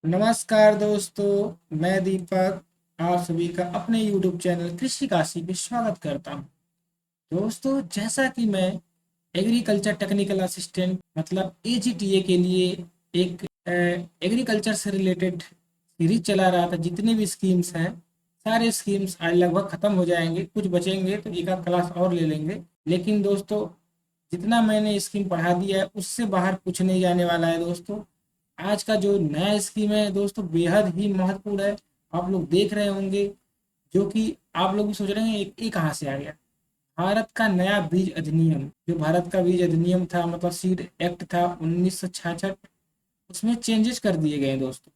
नमस्कार दोस्तों, मैं दीपक आप सभी का अपने YouTube चैनल कृषि काशी में स्वागत करता हूं। दोस्तों, जैसा कि मैं एग्रीकल्चर टेक्निकल असिस्टेंट मतलब AGTA के लिए एक एग्रीकल्चर से रिलेटेड सीरीज चला रहा था। जितनी भी स्कीम्स हैं, सारे स्कीम्स आज लगभग ख़त्म हो जाएंगे, कुछ बचेंगे तो एक आध क्लास और ले लेंगे। लेकिन दोस्तों, जितना मैंने स्कीम पढ़ा दिया है उससे बाहर कुछ नहीं जाने वाला है। दोस्तों, आज का जो नया स्कीम है दोस्तों, बेहद ही महत्वपूर्ण है। आप लोग देख रहे होंगे, जो कि आप लोग भी सोच रहे हैं ये कहाँ से आ गया। भारत का नया बीज अधिनियम, जो भारत का बीज अधिनियम था मतलब सीड एक्ट था 1966, उसमें चेंजेस कर दिए गए हैं दोस्तों।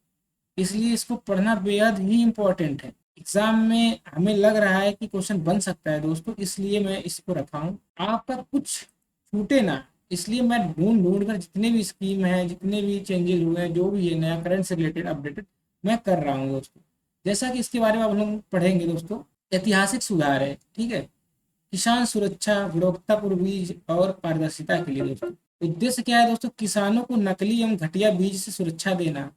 इसलिए इसको पढ़ना बेहद ही इम्पोर्टेंट है। एग्जाम में हमें लग रहा है कि क्वेश्चन बन सकता है दोस्तों, इसलिए मैं इसको रखा हूँ। आपका कुछ छूटे ना, इसलिए मैं ढूंढ ढूंढ कर जितने भी स्कीम है, जितने भी चेंजेस हुए हैं, जो भी है नया करंट से रिलेटेड अपडेटेड, मैं कर रहा हूँ दोस्तों। जैसा कि इसके बारे में आप लोग पढ़ेंगे दोस्तों, ऐतिहासिक सुधार है, ठीक है। किसान सुरक्षा, गुणवत्तापूर्ण बीज और पारदर्शिता के लिए दोस्तों। उद्देश्य क्या है दोस्तों? किसानों को नकली एवं घटिया बीज से सुरक्षा देना,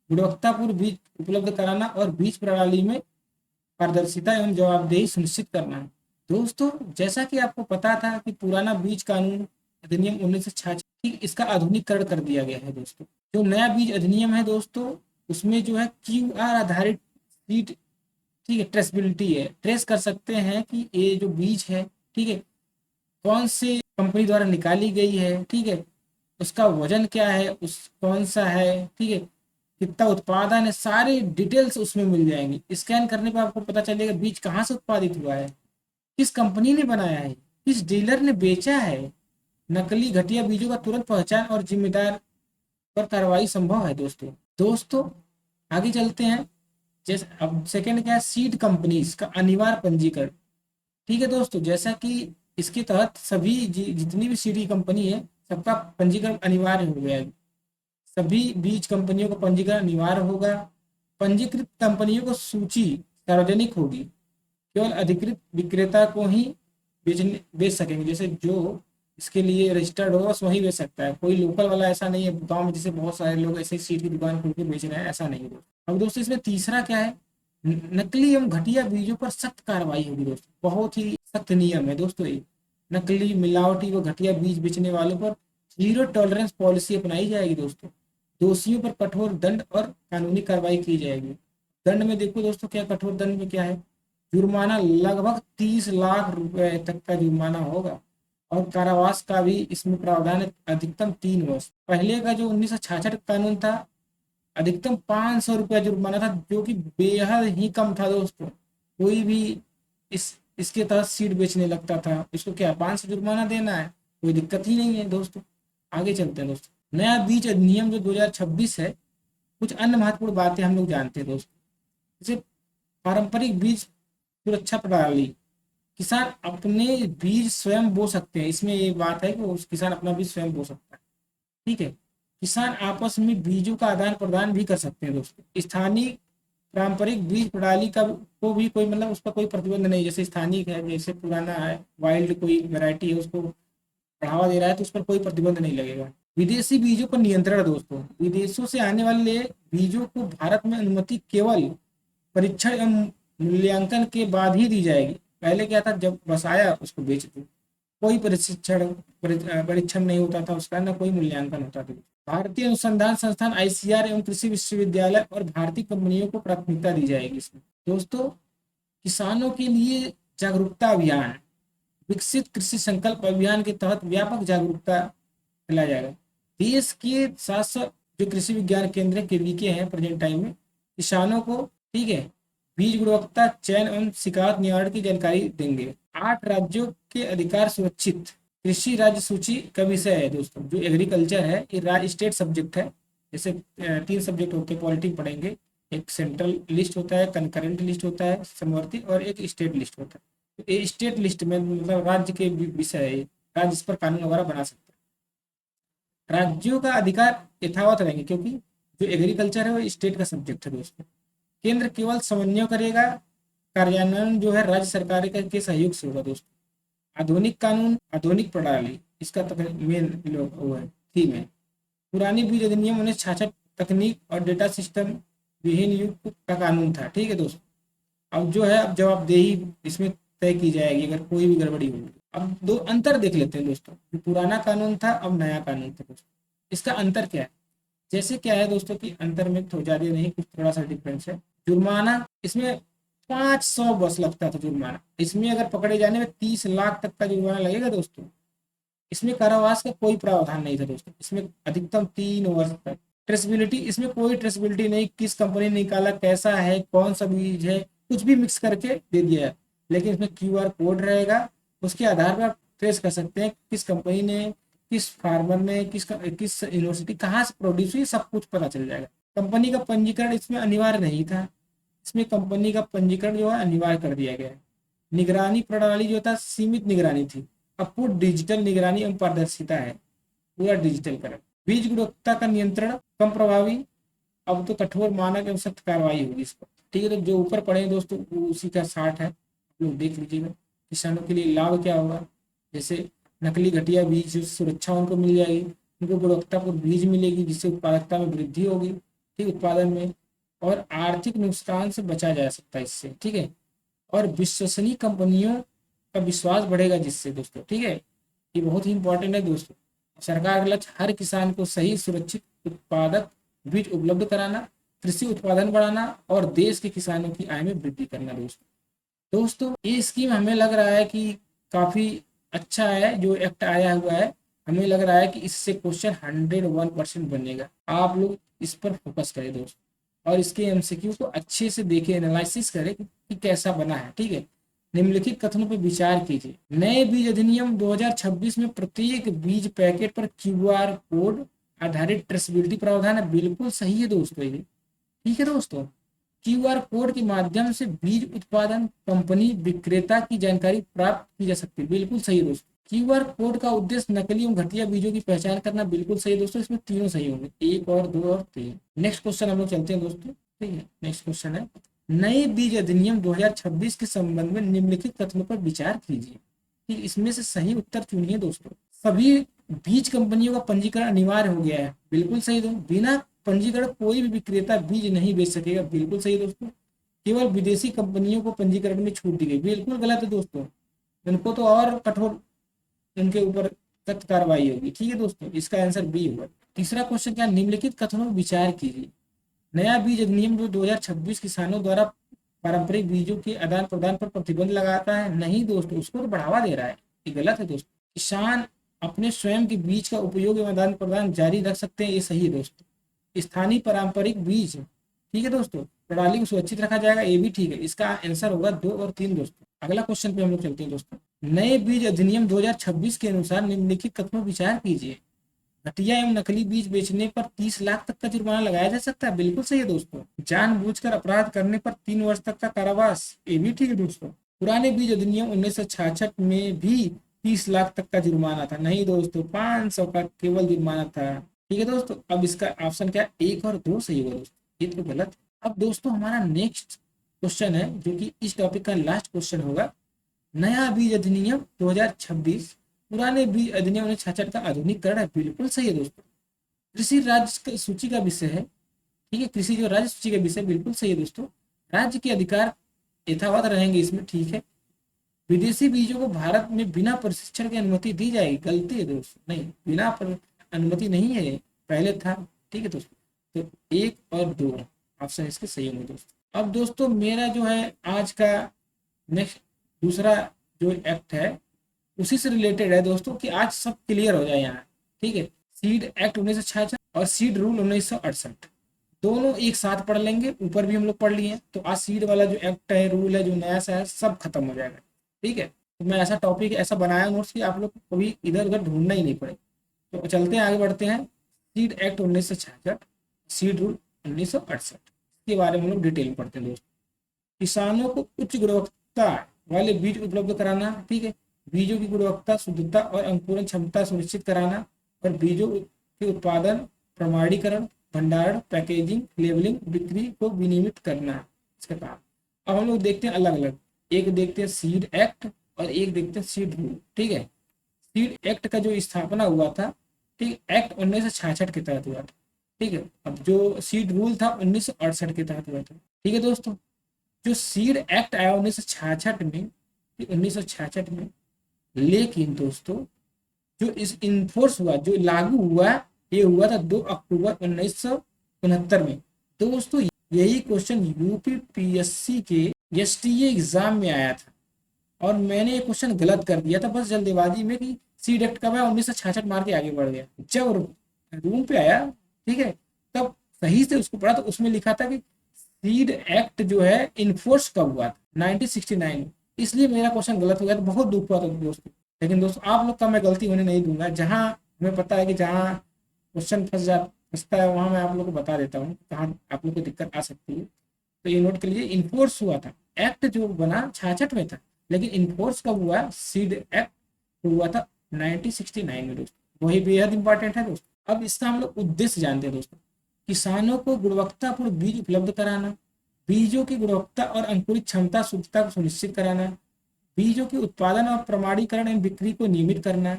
गुणवत्तापूर्ण बीज उपलब्ध कराना और बीज प्रणाली में पारदर्शिता एवं जवाबदेही सुनिश्चित करना है। दोस्तों, जैसा कि आपको पता था कि पुराना बीज कानून अधिनियम 1966, ठीक, इसका आधुनिकीकरण कर दिया गया है दोस्तों। जो नया बीज अधिनियम है दोस्तों, उसमें जो है QR आधारित सीड, ठीक है, ट्रेसबिलिटी है। ट्रेस कर सकते हैं कि ये जो बीज है, ठीक है, कौन से कंपनी द्वारा निकाली गई है, ठीक है, उसका वजन क्या है, उस कौन सा है, ठीक है, कितना उत्पादन है, सारी डिटेल्स उसमें मिल जाएंगी। स्कैन करने पर आपको पता चलेगा बीज कहाँ से उत्पादित हुआ है, किस कंपनी ने बनाया है, किस डीलर ने बेचा है। नकली घटिया बीजों का तुरंत पहचान और जिम्मेदार पर कार्रवाई संभव है दोस्तों। दोस्तों, आगे चलते हैं। जैसे अब सेकंड क्या है, सीड कंपनीज का अनिवार्य पंजीकरण। ठीक है दोस्तों, जैसा कि इसके तहत सभी जितनी भी सीड की कंपनी है, सबका पंजीकरण अनिवार्य हो गया है। सभी बीज कंपनियों का पंजीकरण अनिवार्य होगा। पंजीकृत कंपनियों को सूची सार्वजनिक होगी। केवल अधिकृत विक्रेता को ही बेच सकेंगे। जैसे जो इसके लिए रजिस्टर्ड होगा बस वही बेच सकता है, कोई लोकल वाला ऐसा नहीं है गाँव में जैसे बहुत सारे लोग ऐसे सीट की दुकान खोल के बेच रहे हैं, ऐसा नहीं है दोस्तों। अब दोस्तों, इसमें तीसरा क्या है, नकली एवं घटिया बीजों पर सख्त कार्रवाई होगी दोस्तों। बहुत ही सख्त नियम है दोस्तों ये। नकली, मिलावटी व घटिया बीज बेचने वालों पर जीरो टॉलरेंस पॉलिसी अपनाई जाएगी दोस्तों। दोषियों पर कठोर दंड और कानूनी कार्रवाई की जाएगी। दंड में देखो दोस्तों, क्या कठोर दंड में क्या है, जुर्माना लगभग 30 लाख रुपए तक का जुर्माना होगा। और कारावास का भी इसमें प्रावधान है, अधिकतम 3 वर्ष। पहले का जो 1966 कानून था, अधिकतम 500 रुपया जुर्माना था, जो कि बेहद ही कम था दोस्तों। कोई भी इसके तहत सीट बेचने लगता था, इसको क्या 500 जुर्माना देना है, कोई दिक्कत ही नहीं है दोस्तों। आगे चलते हैं दोस्तों। नया बीज अधिनियम जो 2026 है, कुछ अन्य महत्वपूर्ण बातें हम लोग जानते हैं दोस्तों। जैसे पारंपरिक बीज सुरक्षा प्रणाली, किसान अपने बीज स्वयं बो सकते हैं। इसमें ये बात है कि उस किसान अपना बीज स्वयं बो सकता है, ठीक है। किसान आपस में बीजों का आदान प्रदान भी कर सकते हैं दोस्तों। स्थानीय पारंपरिक बीज प्रणाली का को भी कोई मतलब उस पर कोई प्रतिबंध नहीं। जैसे स्थानीय है, जैसे पुराना है, वाइल्ड कोई वैरायटी है, उसको बढ़ावा दे रहा है तो उस पर कोई प्रतिबंध नहीं लगेगा। विदेशी बीजों पर नियंत्रण दोस्तों, विदेशों से आने वाले बीजों को भारत में अनुमति केवल परीक्षण एवं मूल्यांकन के बाद ही दी जाएगी। पहले क्या था, जब बस आया उसको बेच दो, कोई परीक्षण नहीं होता था उसका, ना कोई मूल्यांकन होता था। भारतीय अनुसंधान संस्थान ICR एवं कृषि विश्वविद्यालय और भारतीय कंपनियों को प्राथमिकता दी जाएगी इसमें। दोस्तों, किसानों के लिए जागरूकता अभियान, विकसित कृषि संकल्प अभियान के तहत व्यापक जागरूकता फैलाया जाएगा। देश के साथ साथ जो कृषि विज्ञान केंद्र KVK हैं प्रेजेंट टाइम में, किसानों को, ठीक है, बीज गुणवत्ता चयन एवं शिकायत निवारण की जानकारी देंगे। 8 राज्यों के अधिकार सुरक्षित, कृषि राज्य सूची का विषय है दोस्तों। जो एग्रीकल्चर है ये राज्य स्टेट सब्जेक्ट है। जैसे 3 सब्जेक्ट होते हैं, पॉलिटिक पढ़ेंगे, एक सेंट्रल लिस्ट होता है, कंकरेंट लिस्ट होता है समवर्ती, और एक स्टेट लिस्ट होता है। तो ये स्टेट लिस्ट में मतलब राज्य के विषय है, राज्य इस पर कानून वगैरह बना सकते हैं। राज्यों का अधिकार यथावत रहेंगे, क्योंकि जो एग्रीकल्चर है वो स्टेट का सब्जेक्ट है दोस्तों। केंद्र केवल समन्वय करेगा, कार्यान्वयन जो है राज्य सरकार के सहयोग से होगा दोस्तों। आधुनिक कानून, आधुनिक प्रणाली, इसका तो मेन वो है, थीम है। पुरानी बीज अधिनियम 1966 तकनीक और डेटा सिस्टम विहीन युग का कानून था। ठीक है दोस्तों, अब जो है अब जवाबदेही इसमें तय की जाएगी अगर कोई भी गड़बड़ी होगी। अब दो अंतर देख लेते हैं दोस्तों, जो पुराना कानून था अब नया कानून था दोस्तों, इसका अंतर क्या है। जैसे क्या है दोस्तों कि अंतर में तो ज़्यादा नहीं, कुछ थोड़ा सा डिफरेंस है। जुर्माना इसमें 500 बस लगता था जुर्माना, इसमें अगर पकड़े जाने में 30 लाख तक का जुर्माना लगेगा दोस्तों। इसमें कारावास का कोई प्रावधान नहीं था दोस्तों, इसमें अधिकतम 3 वर्ष तक। ट्रेसेबिलिटी, इसमें कोई ट्रेसेबिलिटी नहीं, किस कंपनी ने निकाला, कैसा है, कौन सा बीज है, कुछ भी मिक्स करके दे दिया है। लेकिन इसमें क्यूआर कोड रहेगा, उसके आधार पर आप ट्रेस कर सकते हैं किस कंपनी ने, किस फार्मर ने, किस यूनिवर्सिटी कहाँ से प्रोड्यूस हुई, सब कुछ पता चल जाएगा। कंपनी का पंजीकरण इसमें अनिवार्य नहीं था, इसमें कंपनी का पंजीकरण जो है अनिवार्य कर दिया गया है। निगरानी प्रणाली जो था सीमित निगरानी थी, अब पूर्ण डिजिटल निगरानी एवं पारदर्शिता है, पूरा डिजिटल। बीज गुणवत्ता का नियंत्रण कम प्रभावी, अब तो कठोर मानक एवं सख्त कार्रवाई होगी इस पर। ठीक है, तो जो ऊपर पढ़े हैं दोस्तों वो उसी का 60 है, लोग देख लीजिएगा। किसानों के लिए लाभ क्या होगा, जैसे नकली घटिया बीज सुरक्षा उनको मिल जाएगी, उनको गुणवत्तापूर्ण बीज मिलेगी जिससे उत्पादकता में वृद्धि होगी, ठीक, उत्पादन में, और आर्थिक नुकसान से बचा जा सकता है इससे। ठीक है, और विश्वसनीय कंपनियों का विश्वास बढ़ेगा जिससे दोस्तों। ठीक है, ये बहुत ही इंपॉर्टेंट है दोस्तों। सरकार का लक्ष्य हर किसान को सही सुरक्षित उत्पादक बीज उपलब्ध कराना, कृषि उत्पादन बढ़ाना और देश के किसानों की आय में वृद्धि करना दोस्तों ये स्कीम हमें लग रहा है कि काफी अच्छा है जो एक्ट आया हुआ है। हमें लग रहा है कि इससे क्वेश्चन 101% बनेगा। आप लोग इस पर फोकस करें दोस्तों और इसके एमसीक्यू को अच्छे से देखें, एनालिसिस करें कि कैसा बना है। ठीक है, निम्नलिखित कथनों पर विचार कीजिए। नए बीज अधिनियम 2026 में प्रत्येक बीज पैकेट पर क्यूआर कोड आधारित ट्रेसेबिलिटी प्रावधान है, बिल्कुल सही है दोस्तों ये। ठीक है दोस्तों, क्यूआर कोड के माध्यम से बीज उत्पादन कंपनी विक्रेता की जानकारी प्राप्त की जा सकती है, बिल्कुल सही दोस्तों। क्यूआर कोड का उद्देश्य नकली एवं घटिया बीजों की पहचान करना, बिल्कुल सही दोस्तों। इसमें तीनों सही होंगे, 1 और 2 और 3। नेक्स्ट क्वेश्चन हम लोग चलते हैं दोस्तों। ठीक है, नेक्स्ट क्वेश्चन है नए बीज अधिनियम 2026 के संबंध में निम्नलिखित कथनों पर विचार कीजिए। कि इसमें से सही उत्तर चुनिए दोस्तों। सभी बीज कंपनियों का पंजीकरण अनिवार्य हो गया है, बिल्कुल सही दोस्तों। बिना पंजीकरण कोई भी विक्रेता बीज नहीं बेच सकेगा, बिल्कुल सही दोस्तों। केवल विदेशी कंपनियों को पंजीकरण में छूट दी गई, बिल्कुल गलत है दोस्तों। उनको तो और कठोर उनके ऊपर सख्त कार्रवाई होगी। ठीक है दोस्तों, इसका आंसर बी होगा। तीसरा क्वेश्चन क्या, निम्नलिखित कथनों पर विचार कीजिए। नया बीज अधिनियम जो 2026 किसानों द्वारा पारंपरिक बीजों के आदान प्रदान पर प्रतिबंध लगाता है, नहीं दोस्तों, उसको तो बढ़ावा दे रहा है, ये गलत है दोस्तों। किसान अपने स्वयं के बीज का उपयोग एवं आदान प्रदान जारी रख सकते हैं, ये सही है दोस्तों। स्थानीय पारंपरिक बीज, ठीक है दोस्तों, प्रणाली को सुरक्षित रखा जाएगा, ये भी ठीक है। इसका आंसर होगा 2 और 3 दोस्तों। अगला क्वेश्चन पे हम लोग चलते हैं दोस्तों। नए बीज अधिनियम 2026 के अनुसार निम्नलिखित कथनों पर विचार कीजिए। घटिया एवं नकली बीज बेचने पर 30 लाख तक का जुर्माना लगाया जा सकता है, बिल्कुल सही है दोस्तों। जानबूझकर अपराध करने पर 3 वर्ष तक का कारावास, ये भी ठीक है दोस्तों। पुराने बीज अधिनियम 1966 में भी 30 लाख तक का जुर्माना था, नहीं दोस्तों, 500 का केवल जुर्माना था। ठीक है दोस्तों, अब इसका ऑप्शन क्या, 1 और 2 सही होगा दोस्तों, ये तो गलत। अब दोस्तों हमारा नेक्स्ट क्वेश्चन है जो कि इस टॉपिक का लास्ट क्वेश्चन होगा। नया बीज अधिनियम 2026 पुराने बीज अधिनियम 1966 का आधुनिकीकरण है, बिल्कुल सही है दोस्तों। कृषि राज्य सूची का विषय है, ठीक है, कृषि जो राज्य सूची का विषय, बिल्कुल सही है दोस्तों। राज्य के अधिकार यथावत रहेंगे इसमें, ठीक है। विदेशी बीजों को भारत में बिना प्रशिक्षण की अनुमति दी जाएगी, गलती है दोस्तों, नहीं, बिना अनुमति नहीं है, पहले था। ठीक है दोस्तों, तो 1 और 2 ऑप्शन इसके सही होंगे दोस्तों। अब दोस्तों मेरा जो है आज का नेक्स्ट दूसरा जो एक्ट है उसी से रिलेटेड है दोस्तों, कि आज सब क्लियर हो जाए यहाँ। ठीक है, सीड एक्ट 1966 और सीड रूल 1968 दोनों एक साथ पढ़ लेंगे, ऊपर भी हम लोग पढ़ लिए हैं, तो आज सीड वाला जो एक्ट है, रूल है, जो नया सा है, सब खत्म हो जाएगा। ठीक है, तो मैं ऐसा टॉपिक ऐसा बनाया नोट्स कि आप लोग को कभी इधर उधर ढूंढना ही नहीं पड़े। तो चलते हैं आगे बढ़ते हैं। सीड एक्ट 1966, सीड रूल 1968 के बारे में हम लोग डिटेल में पढ़ते हैं दोस्तों। किसानों को उच्च गुणवत्ता वाले बीज उपलब्ध कराना, ठीक है, बीजों की गुणवत्ता, शुद्धता और अंकुरण क्षमता सुनिश्चित कराना, और बीजों के उत्पादन, प्रमाणीकरण, भंडारण, पैकेजिंग, लेबलिंग, बिक्री को विनियमित करना, इसका काम। अब हम लोग देखते हैं अलग अलग, एक देखते हैं सीड एक्ट और एक देखते हैं सीड रूल। ठीक है, सीड एक्ट का जो स्थापना हुआ था, ठीक, एक्ट 1966 के तहत हुआ था। ठीक है। अब जो सीड रूल था 1968 के तहत हुआ था। ठीक है दोस्तों, जो सीड एक्ट आया 1966 में, 1966 में, लेकिन दोस्तों जो इस इन्फोर्स हुआ, जो लागू हुआ, ये हुआ था 2 अक्टूबर 1969 में। दोस्तों यही क्वेश्चन यूपी पीएससी के एसटीए एग्जाम में आया था और मैंने ये क्वेश्चन गलत कर दिया था बस जल्दीबाजी में कि सीड एक्ट कब आया, 1966 मार के आगे बढ़ गया। जब रूम पे आया, ठीक है, तब सही से उसको पढ़ा तो उसमें लिखा था कि सीड एक्ट जो है इन्फोर्स कब हुआ था, 1969 में। इसलिए मेरा क्वेश्चन गलत हो गया, तो बहुत दुख हुआ था दोस्तों। लेकिन दोस्तों आप लोग का मैं गलती होने नहीं दूंगा, जहाँ हमें पता है कि जहाँ क्वेश्चन फंसता है वहां मैं आप लोग को बता देता हूँ कहाँ आप लोग को दिक्कत आ सकती है। तो ये नोट कर लीजिए, इन्फोर्स हुआ था, एक्ट जो बना 66 में था, लेकिन इन्फोर्स कब हुआ, सीड एक्ट हुआ था 1969 में दोस्तों। वही बेहद इंपॉर्टेंट है दोस्तों। अब इसका हम लोग उद्देश्य जानते हैं दोस्तों। किसानों को गुणवत्तापूर्ण बीज उपलब्ध कराना, बीजों की गुणवत्ता और अंकुरित क्षमता शुद्धता को सुनिश्चित कराना, बीजों के उत्पादन और प्रमाणीकरण एवं बिक्री को नियमित करना,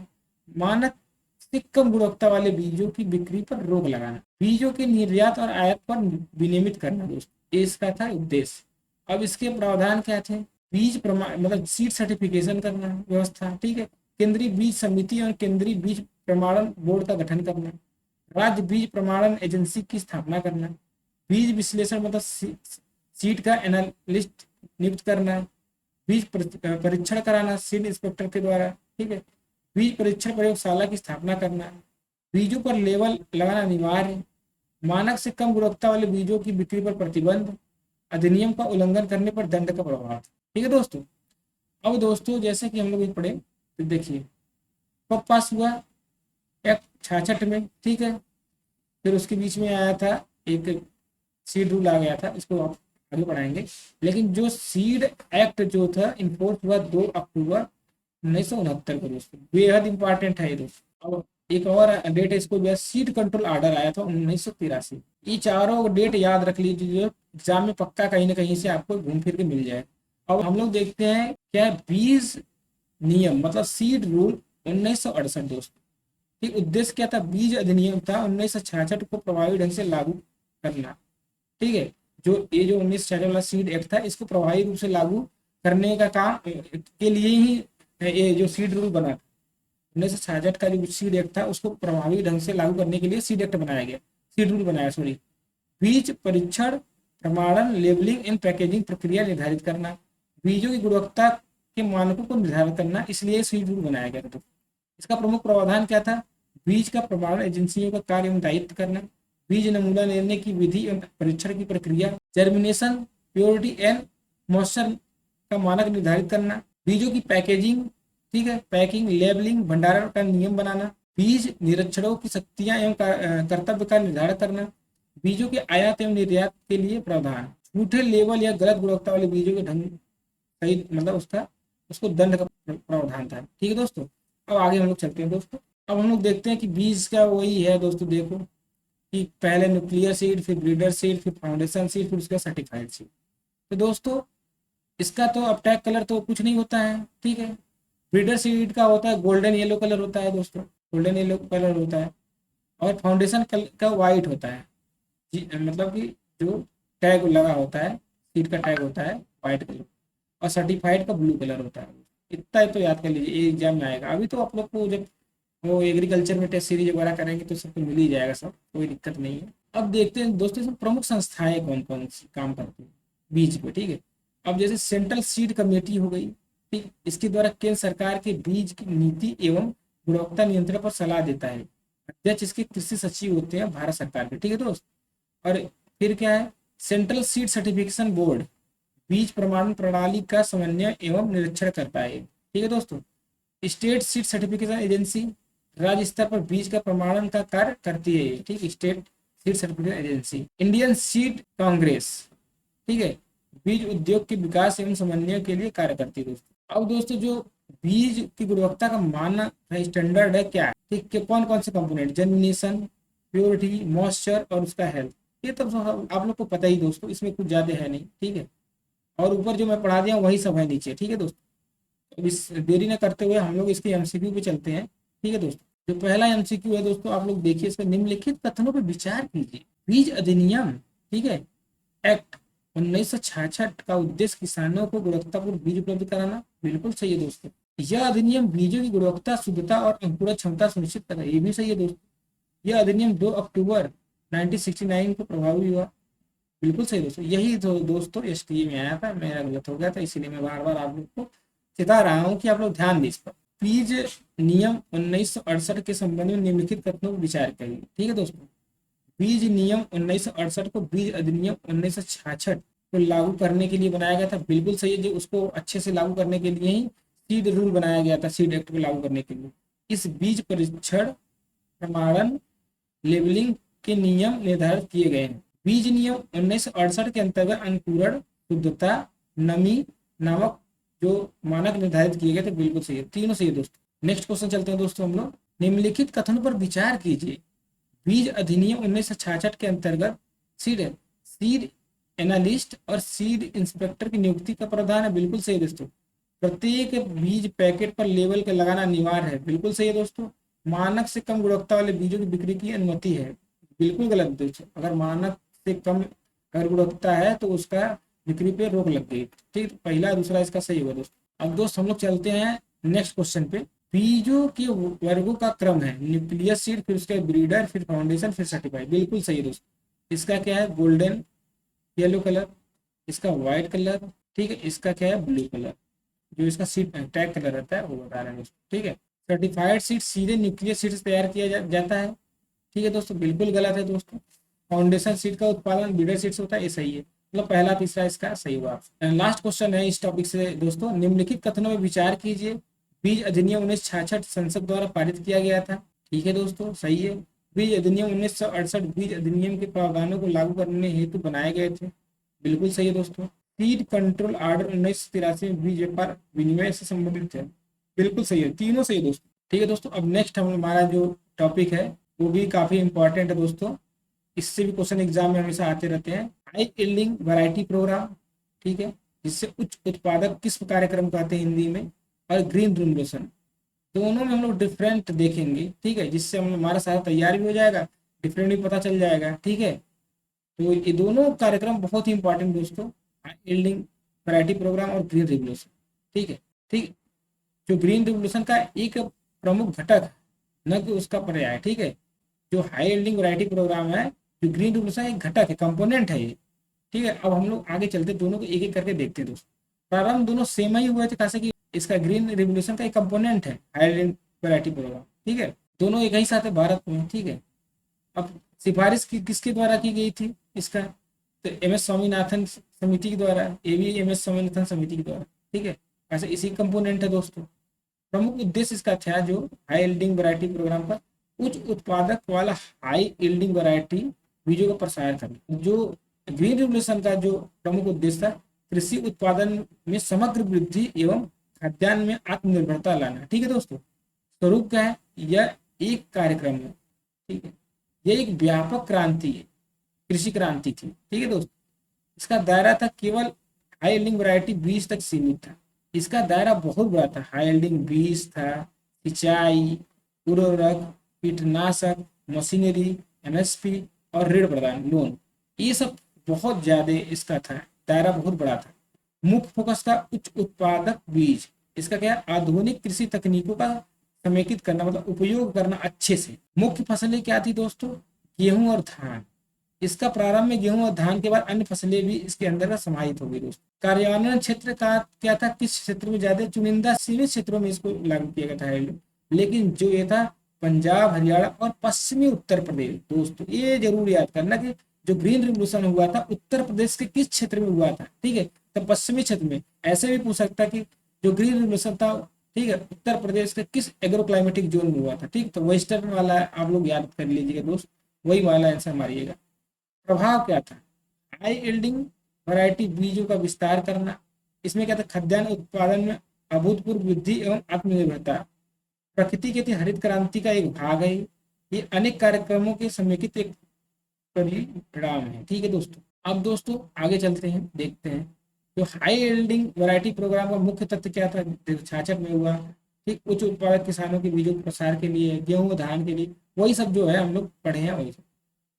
मानक से कम गुणवत्ता वाले बीजों की बिक्री पर रोक लगाना, बीजों के निर्यात और आयात पर विनियमित करना दोस्तों, इसका था उद्देश्य। अब इसके प्रावधान क्या थे, बीज प्रमाण मतलब सीड सर्टिफिकेशन करना व्यवस्था, ठीक है, केंद्रीय बीज समिति और केंद्रीय बीज प्रमाणन बोर्ड का गठन करना, राज्य बीज प्रमाणन एजेंसी की स्थापना करना, बीज विश्लेषण मतलब सीड का एनालिस्ट नियुक्त करना, बीज परीक्षण कराना सीड इंस्पेक्टर के द्वारा, ठीक है, बीज परीक्षण प्रयोगशाला की स्थापना करना, बीजों पर लेबल लगाना अनिवार्य, मानक से कम गुणवत्ता वाले बीजों की बिक्री पर प्रतिबंध, अधिनियम का उल्लंघन करने पर दंड का प्रभाव। ठीक है दोस्तों। अब दोस्तों जैसे कि हम लोग पढ़े, तो देखिए कब पास हुआ, एक्ट 66 में, ठीक है। फिर उसके बीच में आया था एक सीड रूल आ गया था, इसको आप आगे बढ़ाएंगे। लेकिन जो सीड एक्ट जो था इन्फोर्स हुआ 2 अक्टूबर 1969 को दोस्तों, बेहद इंपॉर्टेंट है ये दोस्तों। अब एक और डेट है, इसको सीड कंट्रोल ऑर्डर आया था 1983। ये चारों डेट याद रख लीजिए, एग्जाम में पक्का कहीं ना कहीं से आपको घूम फिर के मिल जाए। अब हम लोग देखते हैं क्या बीज नियम मतलब सीड रूल 1968 दोस्तों, कि उद्देश्य क्या था, बीज अधिनियम था 1966 को प्रभावी ढंग से लागू करना। ठीक है, जो ये जो 1966 वाला सीड एक्ट था, इसको प्रभावी रूप से लागू करने का काम के लिए ही ये जो सीड रूल बना था, 1966 का जो सीड एक्ट था उसको प्रभावी ढंग से लागू करने के लिए सीड एक्ट बनाया गया, सीड रूल बनाया सॉरी। बीज परीक्षण, प्रमाणन, लेबलिंग एंड पैकेजिंग प्रक्रिया निर्धारित करना, बीजों की गुणवत्ता के मानकों को निर्धारित करना, इसलिए सीड रूल बनाया गया था। इसका प्रमुख प्रावधान क्या था, बीज का प्रमाणन एजेंसियों का कार्य एवं दायित्व करना, बीज नमूना लेने की विधि एवं परीक्षण की प्रक्रिया, जर्मिनेशन, प्योरिटी एंड मॉइस्चर का मानक निर्धारित करना, बीजों की पैकेजिंग, ठीक है, पैकिंग, लेबलिंग, भंडारण का नियम बनाना, बीज निरीक्षणों की शक्तियां एवं कर्तव्य का निर्धारण करना, बीजों के आयात एवं निर्यात के लिए प्रावधान, झूठे लेबल या गलत गुणवत्ता वाले बीजों के ढंग सही मतलब उसको दंड का प्रावधान था। ठीक है दोस्तों। अब आगे हम लोग चलते हैं दोस्तों। अब हम लोग देखते हैं कि बीज का वही है दोस्तों, देखो कि पहले न्यूक्लियर सीड, फिर ब्रीडर सीड, फिर फाउंडेशन सीड, फिर उसका सर्टिफाइड सीड। तो दोस्तों इसका तो अब टैग कलर तो कुछ नहीं होता है, ठीक है। ब्रीडर सीड का होता है गोल्डन येलो कलर होता है दोस्तों, गोल्डन येलो कलर होता है, और फाउंडेशन का वाइट होता है जी, मतलब कि जो टैग लगा होता है, सीड का टैग होता है वाइट कलर, और सर्टिफाइड का ब्लू कलर होता है। इतना ही तो याद कर लीजिए, ये एग्जाम में आएगा। अभी तो आप लोग को जब वो एग्रीकल्चर में टेस्ट सीरीज वगैरह करेंगे तो सबको मिल ही जाएगा, सब कोई दिक्कत नहीं है। अब देखते हैं दोस्तों इसमें प्रमुख संस्थाएं कौन कौन सी काम करती हैं बीज पे, ठीक है। अब जैसे सेंट्रल सीड कमेटी हो गई, ठीक, इसके द्वारा केंद्र सरकार के बीज की नीति एवं गुणवत्ता नियंत्रण पर सलाह देता है। अध्यक्ष इसके कृषि सचिव होते हैं भारत सरकार के, ठीक है दोस्त। और फिर क्या है, सेंट्रल सीड सर्टिफिकेशन बोर्ड बीज प्रमाणन प्रणाली का समन्वय एवं निरीक्षण करता है, ठीक है दोस्तों। स्टेट सीड सर्टिफिकेशन एजेंसी राज्य स्तर पर बीज का प्रमाणन का कार्य करती है, ठीक, state seed certification agency. Indian seed Congress, ठीक है, बीज उद्योग के विकास एवं समन्वय के लिए कार्य करती है दोस्तों। अब दोस्तों जो बीज की गुणवत्ता का मानक है, स्टैंडर्ड है क्या है, ठीक है, कौन कौन से कंपोनेंट, जर्मिनेशन, प्योरिटी, मॉइस्चर और उसका हेल्थ, ये तो आप लोग को पता ही दोस्तों, इसमें कुछ ज्यादा है नहीं, ठीक है। और ऊपर जो मैं पढ़ा दिया वही सब है नीचे, ठीक है दोस्तों। अब इस देरी न करते हुए हम लोग इसके एमसीक्यू पे चलते हैं, ठीक है दोस्तों। जो पहला एमसीक्यू है दोस्तों, आप लोग देखिए इसमें, निम्नलिखित कथनों पर विचार कीजिए। बीज अधिनियम, ठीक है, एक्ट 1966 का उद्देश्य किसानों को गुणवत्तापूर्ण बीज उपलब्ध कराना, बिल्कुल सही है दोस्तों। यह अधिनियम बीजों की गुणवत्ता, शुद्धता और अंकुरण क्षमता सुनिश्चित करता है, ये भी सही है दोस्तों। यह अधिनियम 2 अक्टूबर 1969 को प्रभावी हुआ, बिल्कुल सही दोस्तों। यही दोस्तों एसटीए में आया था, मेरा गलत हो गया था, इसीलिए मैं बार बार आप लोग को चिता रहा हूँ कि आप लोग ध्यान दें इस पर। बीज नियम 1968 के संबंध में निम्नलिखित कथनों पर विचार करिए, ठीक है दोस्तों। बीज नियम 1968 को बीज अधिनियम 1966 को लागू करने के लिए बनाया गया था, बिल्कुल सही है। जो उसको अच्छे से लागू करने के लिए ही सीड रूल बनाया गया था, सीड एक्ट को लागू करने के लिए। इस बीज परीक्षण, प्रमाणन, लेबलिंग के नियम निर्धारित किए गए हैं। बीज नियम 1968 के अंतर्गत अंकुरण, शुद्धता, नमी नामक जो मानक निर्धारित किए गए थे, बिल्कुल सही है, तीनों सही है दोस्तों। नेक्स्ट क्वेश्चन चलते हैं दोस्तों हम लोग। निम्नलिखित कथनों पर विचार कीजिए। बीज अधिनियम 1966 के अंतर्गत सीड सीड एनालिस्ट और सीड इंस्पेक्टर की नियुक्ति का प्रावधान है, बिल्कुल सही दोस्तों। प्रत्येक बीज पैकेट पर लेबल का लगाना अनिवार्य है, बिल्कुल सही है दोस्तों। मानक से कम गुणवत्ता वाले बीजों की बिक्री की अनुमति है, बिल्कुल गलत दोस्तों। अगर मानक से कम अगर गुणवत्ता है तो उसका बिक्री पे रोक लग गई, ठीक। पहला दूसरा इसका सही होगा दोस्तों। अब दोस्त हम लोग चलते हैं नेक्स्ट क्वेश्चन पे। बीजों के वर्गों का क्रम है, न्यूक्लियस सीड, फिर उसके ब्रीडर, फिर फाउंडेशन, फिर सर्टिफाइड, बिल्कुल सही है दोस्तों। इसका क्या है, गोल्डन येलो कलर, इसका व्हाइट कलर, ठीक है, इसका क्या है, ब्लू कलर। जो इसका सीड टैग कलर रहता है वो बता रहे हैं दोस्तों, ठीक है। सर्टिफाइड सीड सीधे न्यूक्लियस सीड से तैयार किया जाता है, ठीक है दोस्तों, बिल्कुल गलत है दोस्तों। फाउंडेशन सीड का उत्पादन ब्रीडर सीड से होता है, ये सही है, मतलब पहला तीसरा इसका सही हुआ। लास्ट क्वेश्चन है इस टॉपिक से दोस्तों। निम्नलिखित कथनों में विचार कीजिए। बीज अधिनियम 1966 संसद द्वारा पारित किया गया था, ठीक है दोस्तों, सही है। बीज अधिनियम 1968 बीज अधिनियम के प्रावधानों को लागू करने हेतु बनाए गए थे, बिल्कुल सही है दोस्तों। सीड कंट्रोल आर्डर 1983 में बीज व्यापार विनिमय से संबंधित है, बिल्कुल सही है, तीनों सही है दोस्तों, ठीक है दोस्तों। अब नेक्स्ट हमारा जो टॉपिक है वो भी काफी इंपॉर्टेंट है दोस्तों, इससे भी क्वेश्चन एग्जाम में हमेशा आते रहते हैं। हाई यील्डिंग वैरायटी प्रोग्राम, ठीक है, जिससे उच्च उत्पादक किस्म कार्यक्रम कहते हैं हिंदी में, और ग्रीन रेवोल्यूशन, दोनों में हम लोग डिफरेंट देखेंगे, ठीक है, जिससे हम हमारा सारा तैयार भी हो जाएगा, डिफरेंट भी पता चल जाएगा, ठीक है। तो ये दोनों कार्यक्रम बहुत ही इंपॉर्टेंट दोस्तों, यील्डिंग वैरायटी प्रोग्राम और ग्रीन रेवोल्यूशन, ठीक है, ठीक। जो ग्रीन रेवोल्यूशन का एक प्रमुख घटक है, न कि उसका पर्याय, ठीक है। जो हाई यील्डिंग वैरायटी प्रोग्राम है, जो ग्रीन रेवोल्यूशन एक घटक है, कंपोनेंट है ये, ठीक है। अब हम लोग आगे चलते दोनों को एक एक करके देखते हैं दोस्तों। प्रारंभ दोनों सेम ही हुए थे, कैसे कि इसका ग्रीन रेवोल्यूशन का एक कंपोनेंट है हाई यील्डिंग वैरायटी प्रोग्राम, ठीक है, दोनों एक ही साथ है भारत में, ठीक है। अब सिफारिश किसके द्वारा की गई थी इसका, तो एम एस स्वामीनाथन समिति के द्वारा, ये भी एम एस स्वामीनाथन समिति के द्वारा, ठीक है। ऐसे इसी कंपोनेंट है दोस्तों। प्रमुख उद्देश्य इसका था जो हाई यील्डिंग वैरायटी प्रोग्राम का उच्च उत्पादक वाला हाई यील्डिंग वैरायटी बीजों का प्रसार करना। जो ग्रीन रेवोल्यूशन का जो प्रमुख उद्देश्य था, कृषि उत्पादन में समग्र वृद्धि एवं खाद्यान्न में आत्मनिर्भरता लाना, ठीक है दोस्तों। स्वरूप क्या है, यह एक कार्यक्रम है, ठीक है, यह एक व्यापक क्रांति है, कृषि क्रांति थी, ठीक है दोस्तों। इसका दायरा था केवल हाई यील्डिंग वैरायटी बीज तक सीमित था, इसका दायरा बहुत बड़ा था। हाई यील्डिंग बीज था, सिंचाई, उर्वरक, कीटनाशक, मशीनरी, एमएसपी और ऋण प्रदान, लोन, ये सब बहुत ज्यादा इसका था, दायरा बहुत बड़ा था। मुख्य फोकस था उच्च उत्पादक बीज, इसका क्या है, आधुनिक कृषि तकनीकों का समेकित करना, मतलब उपयोग करना अच्छे से। मुख्य फसलें क्या थी दोस्तों, गेहूं और धान। इसका प्रारंभ में गेहूं और धान के बाद अन्य फसलें भी इसके अंदर समाहित हो गई दोस्तों। कार्यान्वयन क्षेत्र का क्या था, किस क्षेत्र में ज्यादा, चुनिंदा सीमित क्षेत्रों में इसको लागू किया गया था, लेकिन जो ये था पंजाब, हरियाणा और पश्चिमी उत्तर प्रदेश दोस्तों, ये जरूर याद करना कि जो ग्रीन रिवोल्यूशन हुआ था उत्तर प्रदेश के किस क्षेत्र में हुआ था, ठीक है, तो पश्चिमी क्षेत्र में। ऐसे भी पूछ सकता कि जो ग्रीन रिवोल्यूशन था, ठीक है, उत्तर प्रदेश के किस एग्रो क्लाइमेटिक जोन में हुआ था, ठीक, तो वेस्टर्न वाला आप लोग याद कर लीजिएगा दोस्त, वही वाला आंसर मारिएगा। प्रभाव क्या था, हाई यील्डिंग वैरायटी बीजों का विस्तार करना, इसमें क्या था, खाद्यान्न उत्पादन में अभूतपूर्व वृद्धि एवं आत्मनिर्भरता, प्रकृति के हरित क्रांति का एक भाग है, ये अनेक कार्यक्रमों के समेकित एक परिणाम है, ठीक है दोस्तों। अब दोस्तों आगे चलते हैं, देखते हैं जो हाई यील्डिंग वैरायटी प्रोग्राम का मुख्य तत्व क्या था, 66 में हुआ, ठीक, उच्च उत्पादक किसानों के बीजों के प्रसार के लिए, गेहूं धान के लिए, वही सब जो है हम लोग पढ़े हैं वही सब।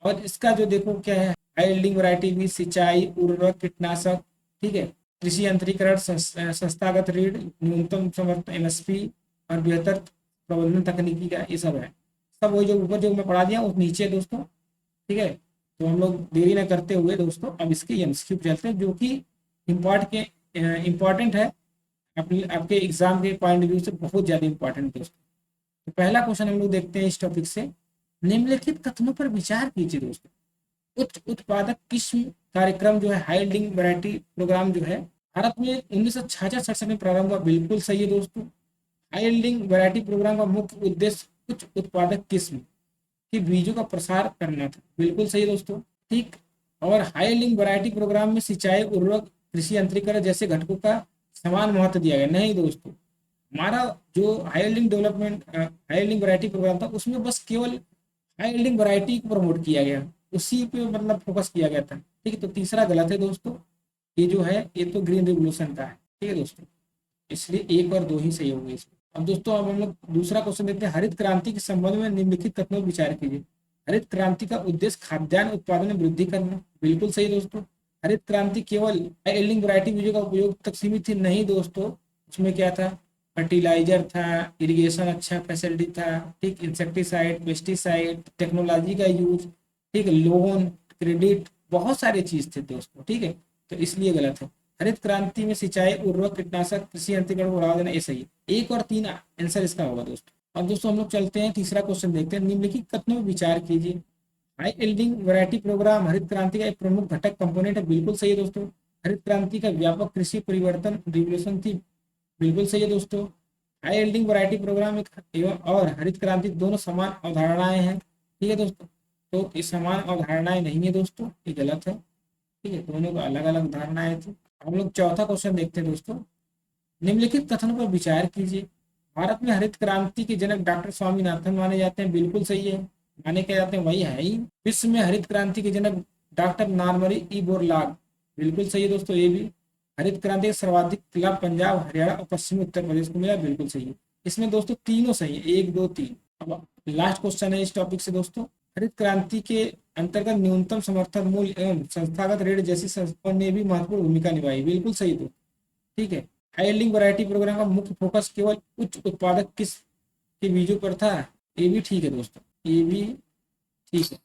और इसका जो देखो क्या है, हाई यील्डिंग वैरायटी बीज, सिंचाई, उर्वरक, कीटनाशक, ठीक है, कृषि यंत्रीकरण, संस्थागत ऋण, न्यूनतम समर्थन एमएसपी और बेहतर प्रबंधन तकनीकी का ये सब है। सब वही जो ऊपर जो मैं पढ़ा दिया उस नीचे है दोस्तों। ठीक है, तो हम लोग देरी न करते हुए दोस्तों अब इसके एमसीक्यू चलते हैं, जो कि इम्पॉर्टेंट है, अपने आपके एग्जाम के पॉइंट ऑफ व्यू से बहुत ज़्यादा इंपॉर्टेंट दोस्तों। तो पहला क्वेश्चन हम लोग देखते हैं इस टॉपिक से। निम्नलिखित कथनों पर विचार कीजिए दोस्तों। उच्च उत्पादक किस्म कार्यक्रम जो है, हाई यील्डिंग वैरायटी प्रोग्राम जो है, भारत में 1966-67 में प्रारंभ हुआ, बिल्कुल सही है दोस्तों। हाई यील्डिंग वैरायटी प्रोग्राम का मुख्य उद्देश्य उच्च उत्पादक किस्म के बीजों का प्रसार करना था, बिल्कुल सही दोस्तों। ठीक, और हाई यील्डिंग वैरायटी प्रोग्राम में सिंचाई, उर्वरक, कृषि यंत्रीकरण जैसे घटकों का समान महत्व दिया गया, नहीं दोस्तों। हमारा जो high yielding high yielding variety program था उसमें बस केवल हाई यील्डिंग वैरायटी को प्रमोट किया गया, उसी पे मतलब फोकस किया गया था। ठीक है, तो तीसरा गलत है दोस्तों, ये जो है ये तो ग्रीन रिवोल्यूशन का है। ठीक है दोस्तों, इसलिए एक और दो ही सही होंगे इसमें। अब दोस्तों अब हम लोग दूसरा क्वेश्चन देखते हैं। हरित क्रांति के संबंध में निम्नलिखित कथनों पर विचार कीजिए। हरित क्रांति का उद्देश्य खाद्यान्न उत्पादन में वृद्धि करना, बिल्कुल सही दोस्तों। हरित क्रांति केवल एल्डिंग वैरायटी बीजों का उपयोग तक सीमित थी, नहीं दोस्तों। उसमें क्या था, फर्टिलाइजर था, इरिगेशन अच्छा फैसिलिटी था, ठीक, इंसेक्टिसाइड, पेस्टिसाइड, टेक्नोलॉजी का यूज, ठीक, लोन, क्रेडिट, बहुत सारे चीज थे दोस्तों। ठीक है, तो इसलिए गलत है। हरित क्रांति में सिंचाई, उर्वरक, कीटनाशक, कृषि यंत्रीकरण को बढ़ावा देना, ये सही है। एक और तीन आंसर इसका होगा दोस्तों। अब दोस्तों हम लोग चलते हैं तीसरा क्वेश्चन देखते हैं। निम्नलिखित कथनों में विचार कीजिए। हाई यील्डिंग वैरायटी प्रोग्राम हरित क्रांति का एक प्रमुख घटक कंपोनेंट है, बिल्कुल सही है दोस्तों। हरित क्रांति का व्यापक कृषि परिवर्तन रिवोल्यूशन थी, बिल्कुल सही है दोस्तों। हाई यील्डिंग वैरायटी प्रोग्राम एक एवं और हरित क्रांति दोनों समान अवधारणाएं हैं। ठीक है दोस्तों, तो ये समान अवधारणाएं नहीं है दोस्तों, ये गलत है। ठीक है, दोनों को अलग अलग धारणाएं थी। हम लोग चौथा क्वेश्चन देखते हैं दोस्तों। निम्नलिखित कथनों पर विचार कीजिए। भारत में हरित क्रांति के जनक डॉक्टर स्वामीनाथन माने जाते हैं, बिल्कुल सही है। माने क्या जाते हैं, वही है ही। विश्व में हरित क्रांति के जनक डॉक्टर नार्मरी ई बोरलाग, बिल्कुल सही है दोस्तों। ये भी हरित क्रांति का सर्वाधिक लाभ पंजाब, हरियाणा और पश्चिमी उत्तर प्रदेश को मिला, बिल्कुल सही है। इसमें दोस्तों तीनों सही है, एक दो तीन। अब लास्ट क्वेश्चन है इस टॉपिक से दोस्तों। हरित क्रांति के अंतर्गत न्यूनतम समर्थन मूल्य एवं संस्थागत ऋण जैसी संस्थाओं ने भी महत्वपूर्ण भूमिका निभाई, बिल्कुल सही दोस्तों। ठीक है, हाई यील्डिंग वैरायटी प्रोग्राम का मुख्य फोकस केवल उच्च उत्पादक किस्म के बीजों पर था, ये भी ठीक है दोस्तों, ये भी ठीक है।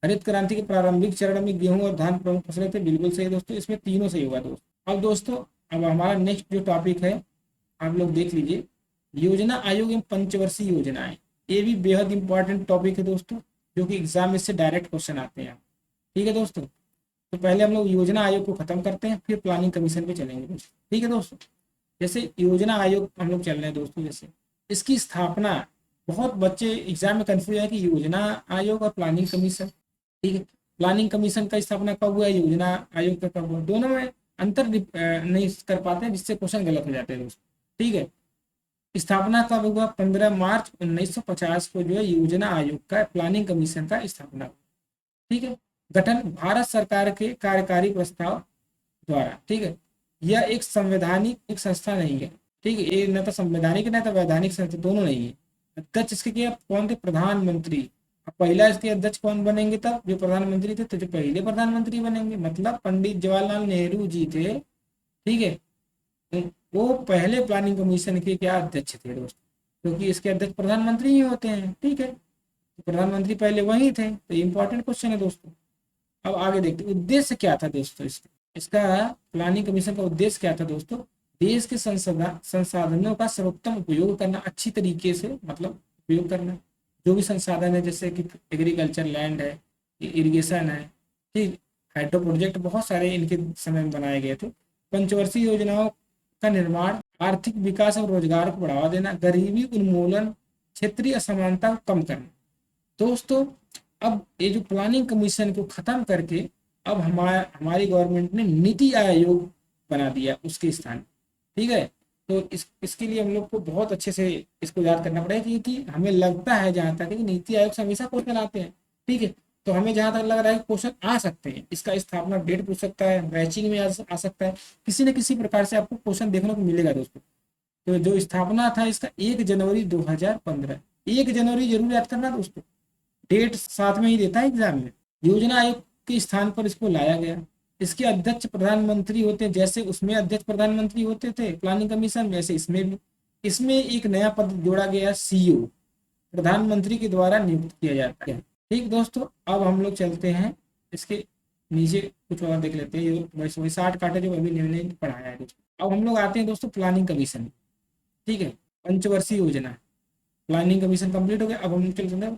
हरित क्रांति के प्रारंभिक चरण में गेहूं और धान प्रमुख फसलें थे, बिल्कुल सही दोस्तों। इसमें तीनों सही होगा दोस्तों। अब दोस्तों अब हमारा नेक्स्ट जो टॉपिक है आप लोग देख लीजिए, योजना आयोग एवं पंचवर्षीय योजनाएं। ये भी बेहद इंपॉर्टेंट टॉपिक है दोस्तों, जो कि एग्जाम में से डायरेक्ट क्वेश्चन आते हैं। ठीक है दोस्तों, तो पहले हम लोग योजना आयोग को खत्म करते हैं, फिर प्लानिंग कमीशन पे चलेंगे दोस्तों। ठीक है दोस्तों, जैसे योजना आयोग हम लोग चल रहे हैं दोस्तों, जैसे इसकी स्थापना, बहुत बच्चे एग्जाम में कंफ्यूज है कि योजना आयोग और प्लानिंग कमीशन। ठीक है, प्लानिंग कमीशन का स्थापना कब हुआ, योजना आयोग का कब हुआ, दोनों में अंतर नहीं कर पाते हैं, जिससे क्वेश्चन गलत हो जाते हैं दोस्तों। ठीक है, स्थापना कब हुआ, 15 मार्च 1950 को जो है योजना आयोग का, प्लानिंग कमीशन का स्थापना हुआ। ठीक है, गठन भारत सरकार के कार्यकारी प्रस्ताव द्वारा। ठीक है, यह एक संवैधानिक एक संस्था नहीं है। ठीक है, ये न तो संवैधानिक न तो वैधानिक संस्था, दोनों नहीं है। अध्यक्ष इसके क्या कौन थे, प्रधानमंत्री। अब पहला इसके अध्यक्ष कौन बनेंगे, तब जो प्रधानमंत्री थे, तो जो पहले प्रधानमंत्री बनेंगे, मतलब पंडित जवाहरलाल नेहरू जी थे। ठीक है, वो पहले प्लानिंग कमीशन के क्या अध्यक्ष थे दोस्तों, क्योंकि इसके अध्यक्ष प्रधानमंत्री ही होते हैं। ठीक है, तो प्रधानमंत्री पहले वही थे, तो इंपॉर्टेंट क्वेश्चन है दोस्तों। अब आगे देखते उद्देश्य क्या था दोस्तों इसका प्लानिंग कमीशन का उद्देश्य क्या था दोस्तों, देश के संसाधनों का सर्वोत्तम उपयोग करना, अच्छी तरीके से मतलब उपयोग करना, जो भी संसाधन है, जैसे कि एग्रीकल्चर लैंड है, इरिगेशन है, ठीक, हाइड्रो प्रोजेक्ट, बहुत सारे इनके समय में बनाए गए थे। पंचवर्षीय योजनाओं का निर्माण, आर्थिक विकास और रोजगार को बढ़ावा देना, गरीबी उन्मूलन, क्षेत्रीय असमानता को कम करना। दोस्तों अब ये जो प्लानिंग कमीशन को खत्म करके अब हमारी गवर्नमेंट ने नीति आयोग बना दिया उसके स्थान। ठीक है, तो इसके लिए हम लोग को बहुत अच्छे से इसको याद करना पड़ेगा, क्योंकि हमें लगता है जहाँ तक कि नीति आयोग से हमेशा क्वेश्चन आते हैं। ठीक है, तो हमें जहाँ तक लग रहा है क्वेश्चन आ सकते हैं, इसका स्थापना डेट पूछ सकता है, मैचिंग में आ सकता है, किसी न किसी प्रकार से आपको क्वेश्चन देखने को मिलेगा दोस्तों। तो जो स्थापना था इसका 1 जनवरी 2015। 1 जनवरी जरूर याद करना दोस्तों, डेट साथ में ही देता है एग्जाम में। योजना आयोग के स्थान पर इसको लाया गया। इसके अध्यक्ष प्रधानमंत्री होते हैं, जैसे उसमें अध्यक्ष प्रधानमंत्री होते थे प्लानिंग कमीशन, वैसे इसमें भी। इसमें एक नया पद जोड़ा गया, सीईओ, प्रधानमंत्री के द्वारा नियुक्त किया जाता है। ठीक दोस्तों, अब हम लोग चलते हैं इसके नीचे कुछ और देख लेते हैं। ये वैसे वही 60 काटे जो अभी हमने पढ़ाया है दोस्तों। अब हम लोग आते हैं दोस्तों प्लानिंग कमीशन। ठीक है, पंचवर्षीय योजना, प्लानिंग कमीशन कंप्लीट हो गया। अब हम चलते हैं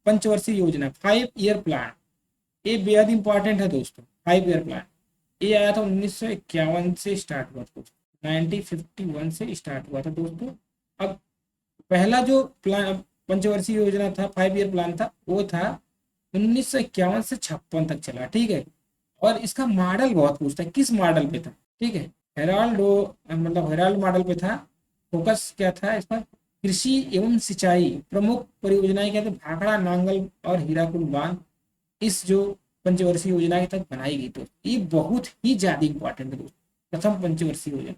पंचवर्षीय योजना, 5 ईयर प्लान। ये बेहद इंपॉर्टेंट है दोस्तों, 5 ईयर प्लान। ये आया था 1951 से स्टार्ट हुआ था, 1951 से स्टार्ट हुआ था दोस्तों। अब पहला जो प्लान पंचवर्षीय योजना था, 5 ईयर प्लान था, वो था 1951 से 56 तक चला। ठीक है, और इसका मॉडल बहुत पूछता है, किस मॉडल पे था। ठीक है, हेराल्डो मतलब हेराल्ड मॉडल पे था। फोकस क्या था इस पर, कृषि एवं सिंचाई, प्रमुख परियोजनाएं क्या थे, भाखड़ा, नांगल और हीराकुद बांध इस जो पंचवर्षीय योजना के तहत बनाई गई। तो ये बहुत ही ज्यादा इंपॉर्टेंट है दोस्तों। प्रथम पंचवर्षीय योजना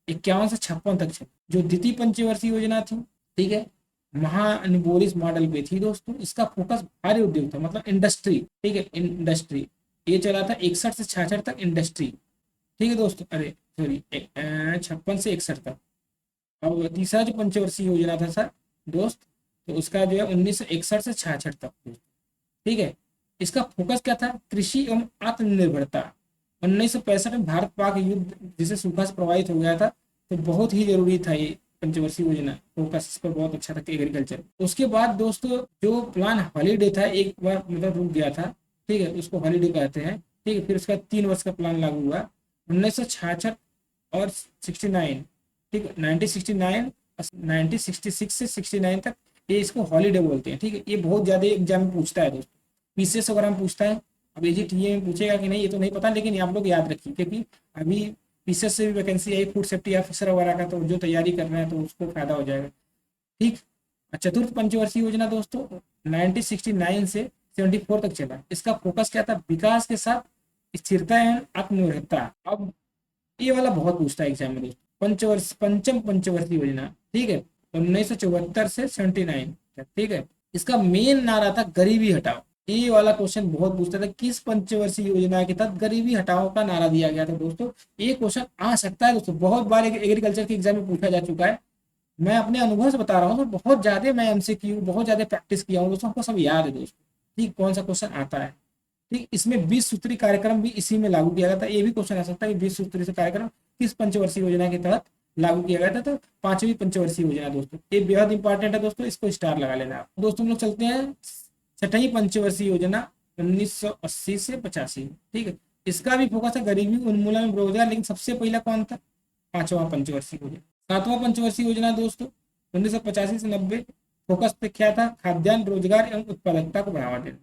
51 से 56 तक चली। जो द्वितीय पंचवर्षीय योजना थी, ठीक है, महानिबोरिस मॉडल पे थी दोस्तों। इसका फोकस भारी उद्योग था, मतलब इंडस्ट्री। ठीक है, इंडस्ट्री। ये चला था 61 से 66 तक इंडस्ट्री। ठीक है दोस्तों, अरे सॉरी 56 से 61 तक। अब तीसरा जो पंचवर्षीय योजना था सर दोस्त, तो उसका जो है 1961 से 66 तक। ठीक है, इसका फोकस क्या था, कृषि एवं आत्मनिर्भरता। 1965 में भारत पाक युद्ध जिसे सूखा से प्रभावित हो गया था, तो बहुत ही जरूरी था ये पंचवर्षीय योजना। फोकस इस पर बहुत अच्छा था, एग्रीकल्चर। उसके बाद दोस्तों जो प्लान हॉलीडे था, एक बार मतलब रुक गया था। ठीक है, उसको हॉलीडे कहते हैं। ठीक है, फिर उसका 3 वर्ष का प्लान लागू हुआ 1966 और 69। ठीक है, 1969 1966 से 69 तक, ये इसको हॉलीडे बोलते हैं। ठीक है, ये बहुत ज्यादा एग्जाम में पूछता है दोस्तों, पीसीएस वगैरह में पूछता है। अब एजीटीए में पूछेगा कि नहीं ये तो नहीं पता, लेकिन आप लोग याद रखिए, क्योंकि अभी पीसीएस से भी vacancy I food safety officer वगैरह का, तो जो तैयारी कर रहे हैं तो उसको फायदा हो जाएगा। ठीक। चतुर्थ पंचवर्षीय योजना दोस्तों 1969 से 74 तक चला। इसका फोकस क्या था, विकास के साथ स्थिरता एवं आत्मनिर्भरता। अब ये वाला बहुत पूछता है एग्जाम में दोस्तों। पंचम पंचवर्षीय योजना, ठीक है, 1974 से 79। ठीक है, इसका मेन नारा था गरीबी हटाओ। ये वाला क्वेश्चन बहुत पूछता था, किस पंचवर्षीय योजना के तहत गरीबी हटाओ का नारा दिया गया था दोस्तों। ये क्वेश्चन आ सकता है दोस्तों, बहुत बार एग्रीकल्चर के एग्जाम में पूछा जा चुका है। मैं अपने अनुभव से बता रहा हूँ, तो बहुत ज्यादा मैं एमसीक्यू बहुत ज्यादा प्रैक्टिस किया हूँ दोस्तों, हमको सब याद है दोस्तों। ठीक, कौन सा क्वेश्चन आता है। ठीक, इसमें 20 सूत्री कार्यक्रम भी इसी में लागू किया गया था। ये भी क्वेश्चन आ सकता है कि 20 सूत्री से कार्यक्रम किस पंचवर्षीय योजना के तहत लागू किया गया था। तो 5वीं पंचवर्षीय योजना दोस्तों, ये बेहद इंपॉर्टेंट है दोस्तों, इसको स्टार लगा लेना आप दोस्तों। हम लोग चलते हैं 6वीं पंचवर्षीय योजना 1980 से 85। ठीक है, इसका भी फोकस है गरीबी उन्मूलन में रोजगार, लेकिन सबसे पहला कौन था, 5वां पंचवर्षीय योजना। 7वां पंचवर्षीय योजना दोस्तों 1985 से 90। फोकस पे क्या था, खाद्यान्न, रोजगार एवं उत्पादकता को बढ़ावा देना।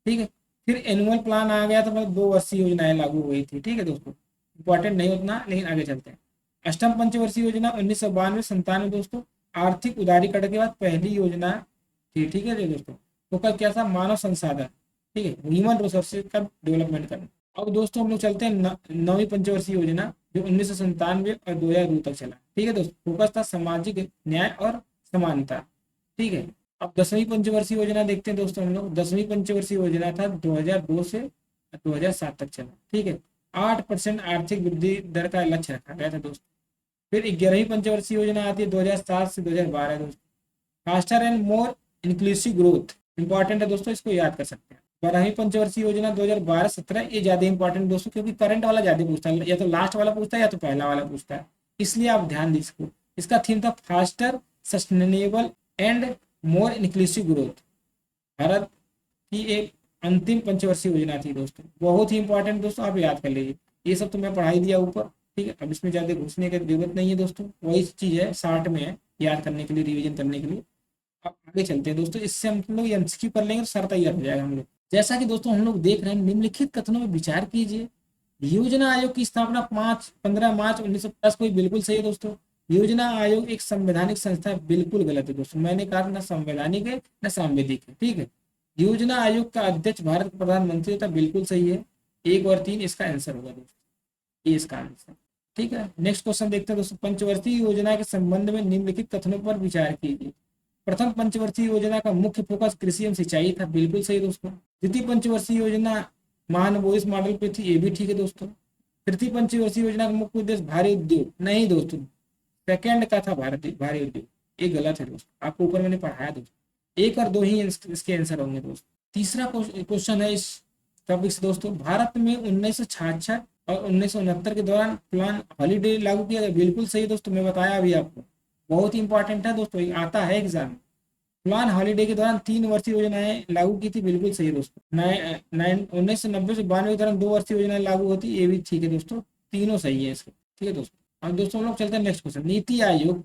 ठीक है, फिर एनुअल प्लान आ गया था, मतलब 2 वर्षीय योजनाएं लागू हुई थी। ठीक है दोस्तों, इंपॉर्टेंट नहीं उतना, लेकिन आगे चलते हैं। अष्टम पंचवर्षीय योजना 1992-97 दोस्तों, आर्थिक उदारीकरण के बाद पहली योजना थी। ठीक है दोस्तों, फोकस क्या था, मानव संसाधन। ठीक है, ह्यूमन रिसोर्सेज का डेवलपमेंट करना। अब दोस्तों हम लोग चलते हैं 9वीं पंचवर्षीय योजना, जो 1997 और 2002 तक चला। ठीक है दोस्तों, फोकस था सामाजिक न्याय और समानता। ठीक है, अब 10वीं पंचवर्षीय योजना देखते हैं दोस्तों हम लोग। 10वीं पंचवर्षीय योजना था 2002 से 2007 तक चला। ठीक है, 8% आर्थिक वृद्धि दर का लक्ष्य रखा गया था दोस्तों। फिर 11वीं पंचवर्षीय योजना आती है 2007 से 2012 दोस्तों, faster and more inclusive growth. Important है दोस्तों, इसको याद कर सकते हैं। 12वीं पंचवर्षीय योजना 2012-17, ये ज्यादा इंपॉर्टेंट दोस्तों, क्योंकि करंट वाला ज्यादा पूछता है, या तो लास्ट वाला पूछता है या तो पहला वाला पूछता है, इसलिए आप ध्यान दीजिए। इसका थीम था faster, sustainable and more inclusive growth. Bharat की एक अंतिम पंचवर्षीय योजना थी दोस्तों, बहुत ही इंपॉर्टेंट दोस्तों, आप याद कर लीजिए। ये सब तो मैं पढ़ाई दिया ऊपर। ठीक है, अब इसमें ज्यादा घुसने की जरूरत नहीं है दोस्तों, वही चीज है, 60 में है, याद करने के लिए, रिवीजन करने के लिए। अब आगे चलते हैं दोस्तों, इससे हम लोग एमसीक्यू कर लेंगे तो सर तैयार हो जाएगा हम लोग। जैसा कि दोस्तों हम लोग देख रहे हैं, निम्नलिखित कथनों में विचार कीजिए। योजना आयोग की स्थापना 15 मार्च 1950 को बिल्कुल सही है दोस्तों। योजना आयोग एक संवैधानिक संस्था है, बिल्कुल गलत है दोस्तों। मैंने कहा ना संवैधानिक है ना सांविधिक है। ठीक है, योजना आयोग का अध्यक्ष भारत प्रधानमंत्री था, बिल्कुल सही है। 1 और 3 इसका आंसर होगा दोस्तों, ये इसका आंसर। ठीक है, नेक्स्ट क्वेश्चन देखते हैं दोस्तों। पंचवर्षीय योजना के संबंध में निम्नलिखित कथनों पर विचार कीजिए। प्रथम पंचवर्षीय योजना का मुख्य फोकस कृषि एवं सिंचाई था, बिल्कुल सही दोस्तों। द्वितीय पंचवर्षीय योजना महानवोदित मॉडल पे थी, ये भी ठीक है दोस्तों। तृतीय पंचवर्षीय योजना का मुख्य उद्देश्य भारी उद्योग, नहीं दोस्तों, सेकेंड का था भारी उद्योग, ये गलत है दोस्तों, आपको ऊपर मैंने पढ़ाया दोस्तों। एक और दो ही इसके आंसर होंगे दोस्तों। तीसरा क्वेश्चन है इस टॉपिक से दोस्तों, भारत में 1966 और 1969 के दौरान प्लान हॉलीडे लागू किया गया, बिल्कुल सही दोस्तों, मैं बताया अभी आपको, बहुत ही इंपॉर्टेंट है दोस्तों, ये आता है एग्जाम में। प्लान हॉलीडे के दौरान 3 वर्षीय योजनाएं लागू की थी, बिल्कुल सही है दोस्तों। 1990 से 92 के दौरान 2 वर्षीय योजनाएं लागू होती, ये भी ठीक है दोस्तों, तीनों सही है इसके, ठीक है दोस्तों। अब दोस्तों हम लोग चलते हैं नेक्स्ट क्वेश्चन। नीति आयोग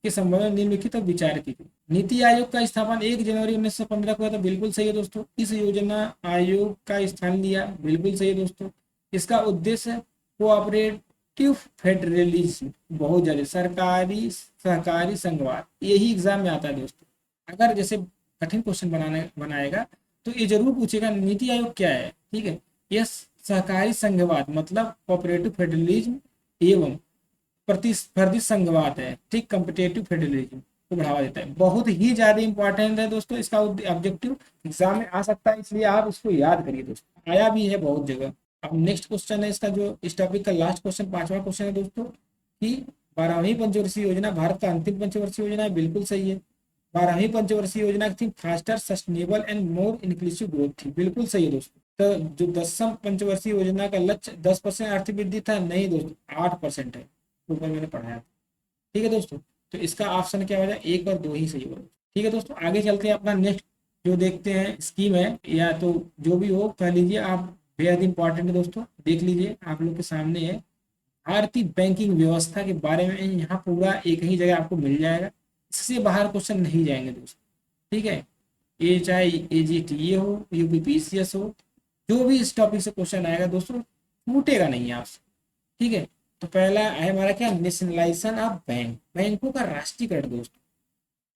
के संबंध में निम्नलिखित विचार की गई। नीति आयोग का स्थापना 1 जनवरी 1915 को हुआ था, बिल्कुल सही है दोस्तों। इस योजना आयोग का स्थान लिया, बिल्कुल सही है दोस्तों। इसका उद्देश्य कोऑपरेटिव फेडरलिज्म, बहुत ज्यादा सरकारी सहकारी संघवाद, यही एग्जाम में आता है दोस्तों। अगर जैसे कठिन क्वेश्चन बनाएगा तो ये जरूर पूछेगा नीति आयोग क्या है, ठीक है। यह सहकारी संघवाद मतलब कोऑपरेटिव फेडरलिज्म एवं प्रतिस्पर्धी संघवाद है, ठीक, कॉम्पिटिटिव फेडरलिज्म को बढ़ावा देता है, बहुत ही ज्यादा इंपॉर्टेंट है दोस्तों। इसका ऑब्जेक्टिव एग्जाम में आ सकता है, इसलिए आप इसको याद करिए दोस्तों, आया भी है बहुत जगह। अब नेक्स्ट क्वेश्चन है इसका, जो इस टॉपिक का लास्ट क्वेश्चन, 5वां क्वेश्चन है दोस्तों कि 12वीं पंचवर्षीय योजना भारत का अंतिम पंचवर्षीय योजना है, बिल्कुल सही है। 12वीं पंचवर्षीय योजना की थी faster sustainable and more inclusive growth थी, बिल्कुल सही है दोस्तों। तो जो 10वीं पंचवर्षीय योजना का लक्ष्य 10% आर्थिक वृद्धि था, नहीं दोस्तों 8% है, ऊपर मैंने पढ़ाया था, ठीक है दोस्तों। तो इसका ऑप्शन क्या हो जाए, 1 और 2 ही सही होगा, ठीक है दोस्तों। आगे चलते हैं, अपना नेक्स्ट जो देखते हैं स्कीम है, या तो जो भी हो कह लीजिए आप, बेहद इंपॉर्टेंट है दोस्तों, देख लीजिए आप लोग के सामने है। भारतीय बैंकिंग व्यवस्था के बारे में यहाँ पूरा एक ही जगह आपको मिल जाएगा, इससे बाहर क्वेश्चन नहीं जाएंगे दोस्तों, ठीक है। ये चाहे AGTA हो, UPPCS हो, जो भी इस टॉपिक से क्वेश्चन आएगा दोस्तों छूटेगा नहीं आपसे, ठीक है। तो पहला है हमारा क्या, नेशनलाइजेशन ऑफ बैंक, बैंकों का राष्ट्रीयकरण दोस्तों।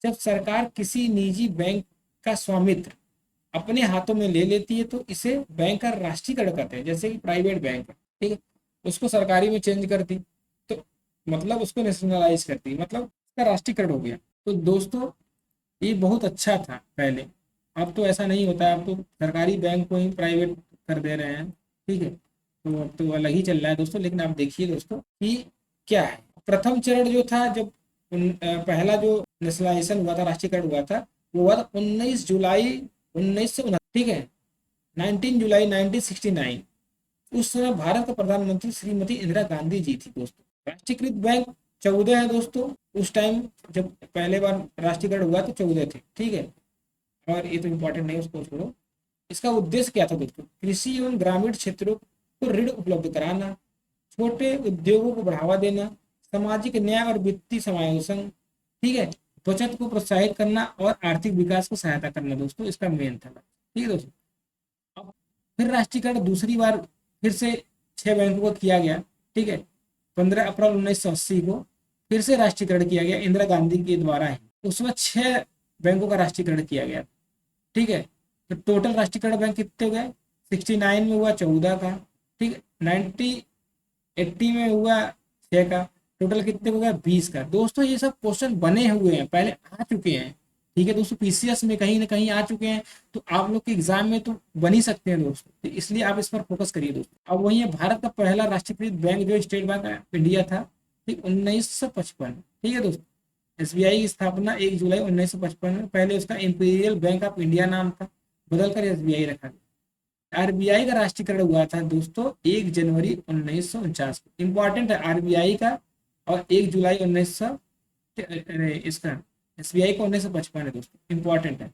जब सरकार किसी निजी बैंक का स्वामित्व अपने हाथों में ले लेती है तो इसे बैंक का राष्ट्रीयकरण कहते हैं, जैसे कि प्राइवेट बैंक, ठीक है, उसको सरकारी में चेंज कर दी तो मतलब उसको नेशनलाइज कर दी, मतलब उसका राष्ट्रीयकरण हो गया। तो दोस्तों ये बहुत अच्छा था पहले, अब तो ऐसा नहीं होता है, अब तो सरकारी बैंक को ही प्राइवेट कर दे रहे हैं, ठीक है। तो अब तो अलग ही चल रहा है दोस्तों। लेकिन आप देखिए दोस्तों कि क्या है, प्रथम चरण जो था, जब पहला जो नेशनलाइजेशन हुआ था, राष्ट्रीयकरण हुआ था, वो हुआ था 19 जुलाई 1969, ठीक है, 19 जुलाई 1969। उस समय भारत का प्रधानमंत्री श्रीमती इंदिरा गांधी जी थी दोस्तों। राष्ट्रीयकृत बैंक 14 है दोस्तों, उस टाइम जब पहले बार राष्ट्रीयकरण हुआ तो 14 थे, ठीक है। और ये तो इम्पोर्टेंट नहीं, उसको छोड़ो। इसका उद्देश्य क्या था दोस्तों, कृषि एवं ग्रामीण क्षेत्रों को ऋण उपलब्ध कराना, छोटे उद्योगों को बढ़ावा देना, सामाजिक न्याय और वित्तीय समावेशन, ठीक है, बचत को प्रोत्साहित करना और आर्थिक विकास को सहायता करना दोस्तों, इसका मेन था, ठीक है दोस्तों। अब फिर राष्ट्रीयकरण दूसरी बार फिर से 6 बैंकों को किया गया, ठीक है, 15 अप्रैल 1980 को फिर से राष्ट्रीयकरण किया गया इंदिरा गांधी के द्वारा ही। उस समय 6 बैंकों का राष्ट्रीयकरण किया गया, ठीक है। तो टोटल राष्ट्रीयकरण बैंक कितने हो गए, 69 में हुआ 14 का, ठीक है, 1980 में हुआ 6 का, टोटल कितने हो गया 20 का। दोस्तों ये सब क्वेश्चन बने हुए हैं, पहले आ चुके हैं, ठीक है दोस्तों, PCS में कहीं ना कहीं आ चुके हैं, तो आप लोग के एग्जाम में तो बन ही सकते हैं दोस्तों, तो इसलिए आप इस पर फोकस करिए दोस्तों। अब वही है, भारत का पहला राष्ट्रीयकृत बैंक जो स्टेट बैंक ऑफ इंडिया था, ठीक, 1955, ठीक है दोस्तों। SBI की स्थापना 1 जुलाई 1955 में, पहले उसका इंपीरियल बैंक ऑफ इंडिया नाम था, बदलकर SBI रखा गया। RBI का राष्ट्रीयकरण हुआ था दोस्तों 1 जनवरी 1949 को, इंपॉर्टेंट है RBI का, और 1 जुलाई 1900 इसका SBI को 1955 है दोस्तों, इंपॉर्टेंट है।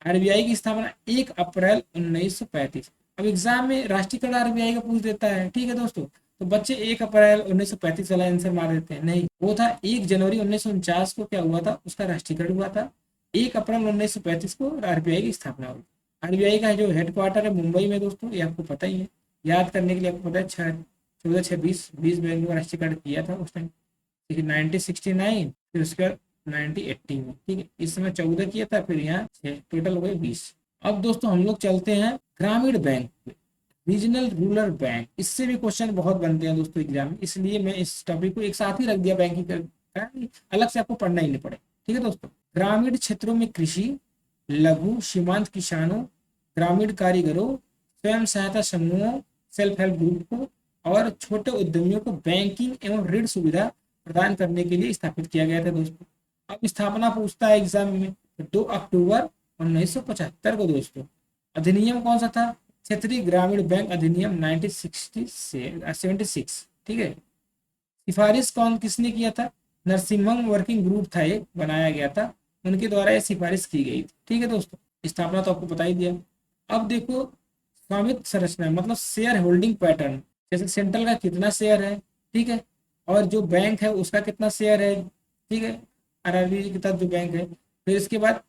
RBI की स्थापना 1 अप्रैल 1935। अब एग्जाम में राष्ट्रीयकरण RBI का पूछ देता है, ठीक है दोस्तों, तो बच्चे 1 अप्रैल 1935 वाला आंसर मार देते हैं, नहीं, वो था 1 जनवरी 1949 को क्या हुआ था, उसका राष्ट्रीयकरण हुआ था। 1 अप्रैल 1935 को RBI की स्थापना हुई। RBI का जो हेडक्वार्टर है मुंबई में दोस्तों, ये आपको पता ही है, याद करने के लिए आपको पता है, 14 6 20 बैंक का राष्ट्रीयकरण किया था उस टाइम, ठीक है, 1969, फिर उसके बाद 1980 में, ठीक है, इस समय 14 किया था, फिर यहाँ 6, टोटल हो गए 20। अब दोस्तों हम लोग चलते हैं ग्रामीण बैंक, रीजनल रूरल बैंक, इससे भी क्वेश्चन बहुत बनते हैं दोस्तों एग्जाम में, इसलिए मैं इस टॉपिक को एक साथ ही रख दिया बैंकिंग का, अलग से आपको पढ़ना ही नहीं पड़े। ठीक है दोस्तों, ग्रामीण क्षेत्रों में कृषि, लघु सीमांत किसानों, ग्रामीण कारीगरों, स्वयं सहायता समूहों, सेल्फ हेल्प ग्रुप को और छोटे उद्यमियों को बैंकिंग एवं ऋण सुविधा प्रदान करने के लिए स्थापित किया गया था दोस्तों। अब स्थापना पूछता है एग्जाम में, 2 अक्टूबर 1975 को दोस्तों। अधिनियम कौन सा था? क्षेत्रीय ग्रामीण बैंक अधिनियम 1976। ठीक है। सिफारिश कौन किसने किया था? नरसिम्हम वर्किंग ग्रुप था, एक बनाया गया था, उनके द्वारा यह सिफारिश की गई थी। ठीक है दोस्तों, स्थापना तो आपको बता ही दिया। अब देखो स्वामित्व संरचना मतलब शेयर होल्डिंग पैटर्न, जैसे सेंट्रल का कितना शेयर है, ठीक है, और जो बैंक है उसका कितना शेयर है, ठीक है, आरआरबी के तहत जो बैंक है। फिर इसके बाद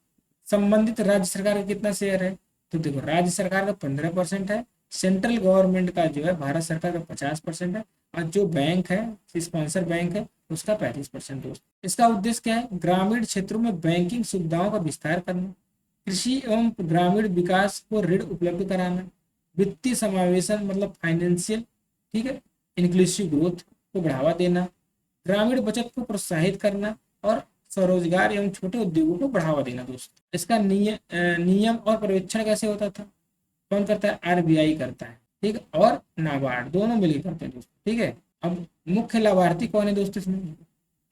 संबंधित राज्य सरकार का कितना शेयर है, तो देखो राज्य सरकार का 15% है, सेंट्रल गवर्नमेंट का जो है भारत सरकार का 50% है, और जो बैंक है स्पॉन्सर बैंक है उसका 35% दोस्त। इसका उद्देश्य क्या है? ग्रामीण क्षेत्रों में बैंकिंग सुविधाओं का विस्तार करना, कृषि एवं ग्रामीण विकास को ऋण उपलब्ध कराना, वित्तीय समावेशन मतलब फाइनेंशियल, ठीक है, इंक्लूसिव ग्रोथ को बढ़ावा देना, ग्रामीण बचत को प्रोत्साहित करना और स्वरोजगार एवं छोटे उद्योगों को बढ़ावा देना दोस्तों। इसका नियम और पर्यवेक्षण कैसे होता था? कौन करता है? आरबीआई करता है, ठीक है, और नाबार्ड दोनों मिलकर करते हैं दोस्तों। ठीक है। अब मुख्य लाभार्थी कौन है दोस्तों इसमें?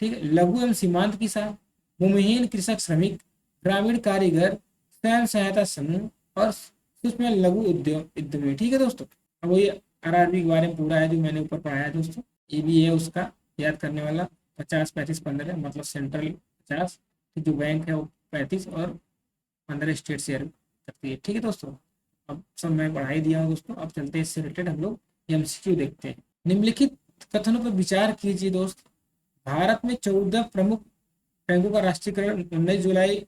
ठीक है, लघु एवं सीमांत किसान, भूमिहीन कृषक श्रमिक, ग्रामीण कारीगर, स्वयं सहायता समूह और सूक्ष्म लघु उद्यमी। ठीक है दोस्तों, अब वही आरआरबी के बारे में पूरा है जो मैंने ऊपर पढ़ाया है दोस्तों, ये भी है उसका याद करने वाला। 50, 35, 15 मतलब सेंट्रल 50, जो बैंक है वो 35 और 15 स्टेट शेयर करती है। ठीक है दोस्तों, अब सब मैं पढ़ाई दिया हूँ दोस्तों। अब चलते हैं इससे रिलेटेड हम लोग एमसीक्यू देखते हैं। निम्नलिखित कथनों पर विचार कीजिए दोस्त। भारत में 14 प्रमुख बैंकों का राष्ट्रीयकरण 19 जुलाई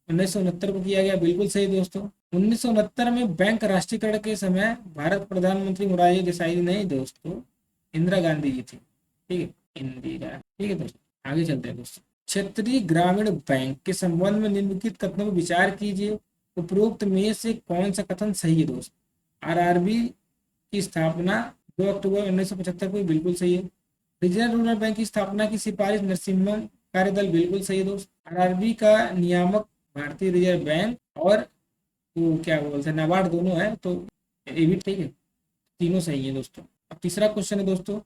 1969 को किया गया। बिल्कुल सही दोस्तों। 1969 में बैंक राष्ट्रीयकरण के समय भारत प्रधानमंत्री मोरारजी देसाई नहीं दोस्तों, इंदिरा गांधी जी थी। ठीक है, इंदिरा। ठीक है दोस्तों, आगे चलते हैं दोस्तों। क्षेत्रीय ग्रामीण बैंक के संबंध में निम्नलिखित कथनों पर विचार कीजिए। उपरोक्त में से कौन सा कथन सही है दोस्त? आरआरबी की स्थापना 2 अक्टूबर 1975 को, बिल्कुल सही है। रीजनल रूरल बैंक की स्थापना की सिफारिश नरसिम्हम कार्यदल, बिल्कुल सही है दोस्त। आरआरबी का नियामक भारतीय रिजर्व बैंक और वो क्या बोलते हैं नाबार्ड दोनों है, तो ये भी ठीक है, तीनों सही है दोस्तों। अब तीसरा क्वेश्चन है दोस्तों,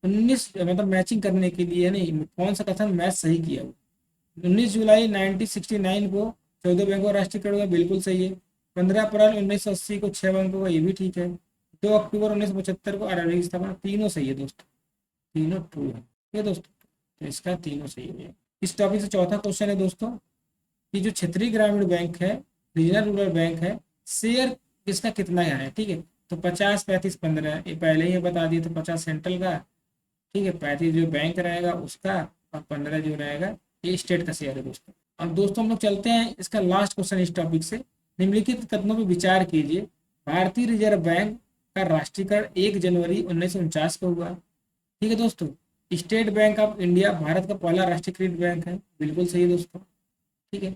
19 मतलब मैचिंग करने के लिए नहीं कौन सा कथन मैच सही किया। 19 जुलाई 1969 को 14 बैंकों का राष्ट्रीयकरण हुआ, बिल्कुल सही है। 15 अप्रैल 1980 को 6 बैंकों का, ये भी ठीक है। 2 अक्टूबर 1975 को आरआरबी की स्थापना, तीनों सही है दोस्तों, तीनों ट्रू है। ठीक है दोस्तों, तो इसका तीनों सही है। इस टॉपिक से चौथा क्वेश्चन है दोस्तों कि जो क्षेत्रीय ग्रामीण बैंक है, रीजनल रूरल बैंक है, शेयर इसका कितना है? ठीक है, तो 50, 35, 15 ये पहले ही बता दिए, तो 50 सेंट्रल का, ठीक है, 35 जो बैंक रहेगा उसका, और 15 जो रहेगा ये स्टेट का शेयर है दोस्तों। अब दोस्तों हम लोग चलते हैं इसका लास्ट क्वेश्चन इस टॉपिक से। निम्नलिखित कथनों पर विचार कीजिए। भारतीय रिजर्व बैंक का राष्ट्रीयकरण 1 जनवरी 1949 को हुआ। ठीक है दोस्तों। State bank of India Bharat का पहला राष्ट्रीयकृत बैंक है, बिल्कुल सही है दोस्तों। ठीक है।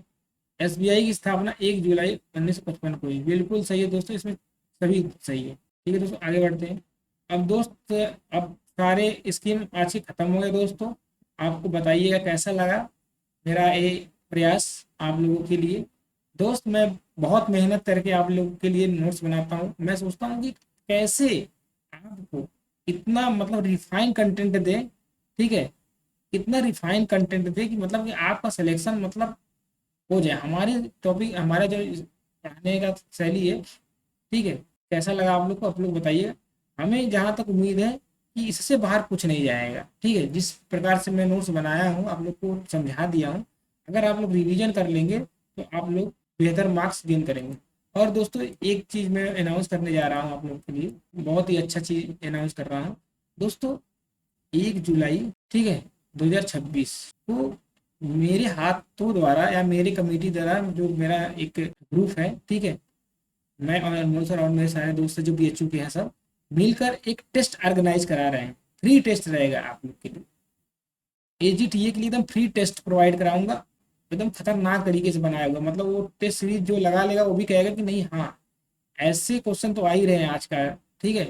एसबीआई की स्थापना 1 जुलाई 1955 को हुई, बिल्कुल सही है दोस्तों, इसमें सभी सही है। ठीक है दोस्तों, आगे बढ़ते हैं। अब दोस्त अब सारे स्कीम आज के खत्म हो गए दोस्तों। आपको बताइएगा कैसा लगा मेरा ये प्रयास आप लोगों के लिए। दोस्त मैं बहुत मेहनत करके आप लोगों के लिए नोट्स बनाता हूँ। मैं सोचता हूँ कि कैसे आपको इतना मतलब रिफाइन कंटेंट दे, ठीक है, इतना रिफाइन कंटेंट दे कि मतलब कि आपका सिलेक्शन मतलब हो जाए। हमारे टॉपिक हमारा जो पढ़ाने का शैली है, ठीक है, कैसा लगा आप लोग को, आप लोग बताइए। हमें जहाँ तक उम्मीद है कि इससे बाहर कुछ नहीं जाएगा। ठीक है, जिस प्रकार से मैं नोट्स बनाया हूँ आप लोग को समझा दिया हूँ, अगर आप लोग रिवीजन कर लेंगे तो आप लोग बेहतर मार्क्स गेन करेंगे। और दोस्तों एक चीज़ मैं अनाउंस करने जा रहा हूँ आप लोग के लिए, बहुत ही अच्छा चीज़ अनाउंस कर रहा हूँ दोस्तों। 1 जुलाई, ठीक है, 2026 को मेरे हाथों द्वारा या मेरी कमेटी द्वारा, जो मेरा एक ग्रुप है, ठीक है, मैं और अनमोल सर और मेरे सारे दोस्त जो बीएचयू के हैं सब मिलकर एक टेस्ट ऑर्गेनाइज करा रहे हैं। फ्री टेस्ट रहेगा आप लोग के लिए, एजीटीए के लिए एकदम फ्री टेस्ट प्रोवाइड कराऊंगा, एकदम खतरनाक तरीके से बनाया हुआ। मतलब वो टेस्ट सीरीज जो लगा लेगा वो भी कहेगा कि नहीं हाँ ऐसे क्वेश्चन तो आ ही रहे हैं आज का ठीक है।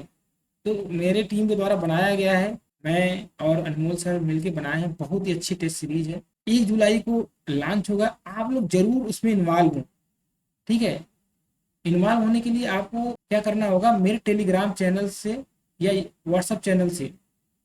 तो मेरे टीम के द्वारा बनाया गया है, मैं और अनमोल सर मिलके बनाए हैं, बहुत ही अच्छी टेस्ट सीरीज है। 1 जुलाई को लॉन्च होगा, आप लोग जरूर उसमें इन्वॉल्व हो। ठीक है, इन्वॉल्व होने के लिए आपको क्या करना होगा, मेरे टेलीग्राम चैनल से या व्हाट्सएप चैनल से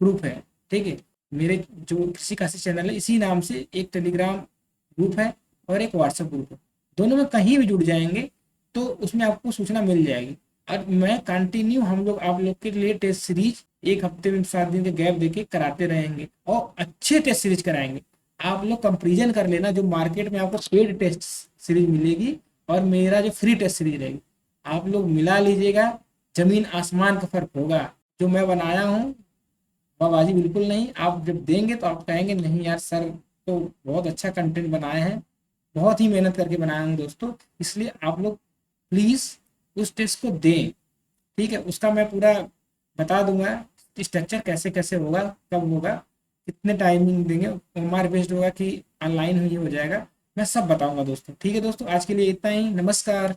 ग्रुप है। ठीक है, मेरे जो कृषि काशी चैनल है इसी नाम से एक टेलीग्राम ग्रुप है और एक व्हाट्सएप ग्रुप है, दोनों में कहीं भी जुड़ जाएंगे तो उसमें आपको सूचना मिल जाएगी। और मैं कंटिन्यू हम लोग आप लोग के लिए टेस्ट सीरीज 1 हफ्ते में 7 दिन के गैप देके कराते रहेंगे और अच्छे टेस्ट सीरीज कराएंगे। आप लोग कंपेरिजन कर लेना, जो मार्केट में आपको पेड टेस्ट सीरीज मिलेगी और मेरा जो फ्री टेस्ट सीरीज रहेगी, आप लोग मिला लीजिएगा, जमीन आसमान का फर्क होगा। जो मैं बनाया हूँ बाबाजी बिल्कुल नहीं, आप जब देंगे तो आप कहेंगे नहीं यार सर तो बहुत अच्छा कंटेंट बनाए हैं, बहुत ही मेहनत करके बनाए हैं दोस्तों। इसलिए आप लोग प्लीज़ उस टेस्ट को दें। ठीक है, उसका मैं पूरा बता दूंगा स्ट्रक्चर कैसे कैसे होगा, कब होगा, कितने टाइमिंग देंगे, हमारे बेस्ड होगा कि ऑनलाइन ही हो जाएगा, मैं सब बताऊंगा दोस्तों। ठीक है दोस्तों, आज के लिए इतना ही, नमस्कार।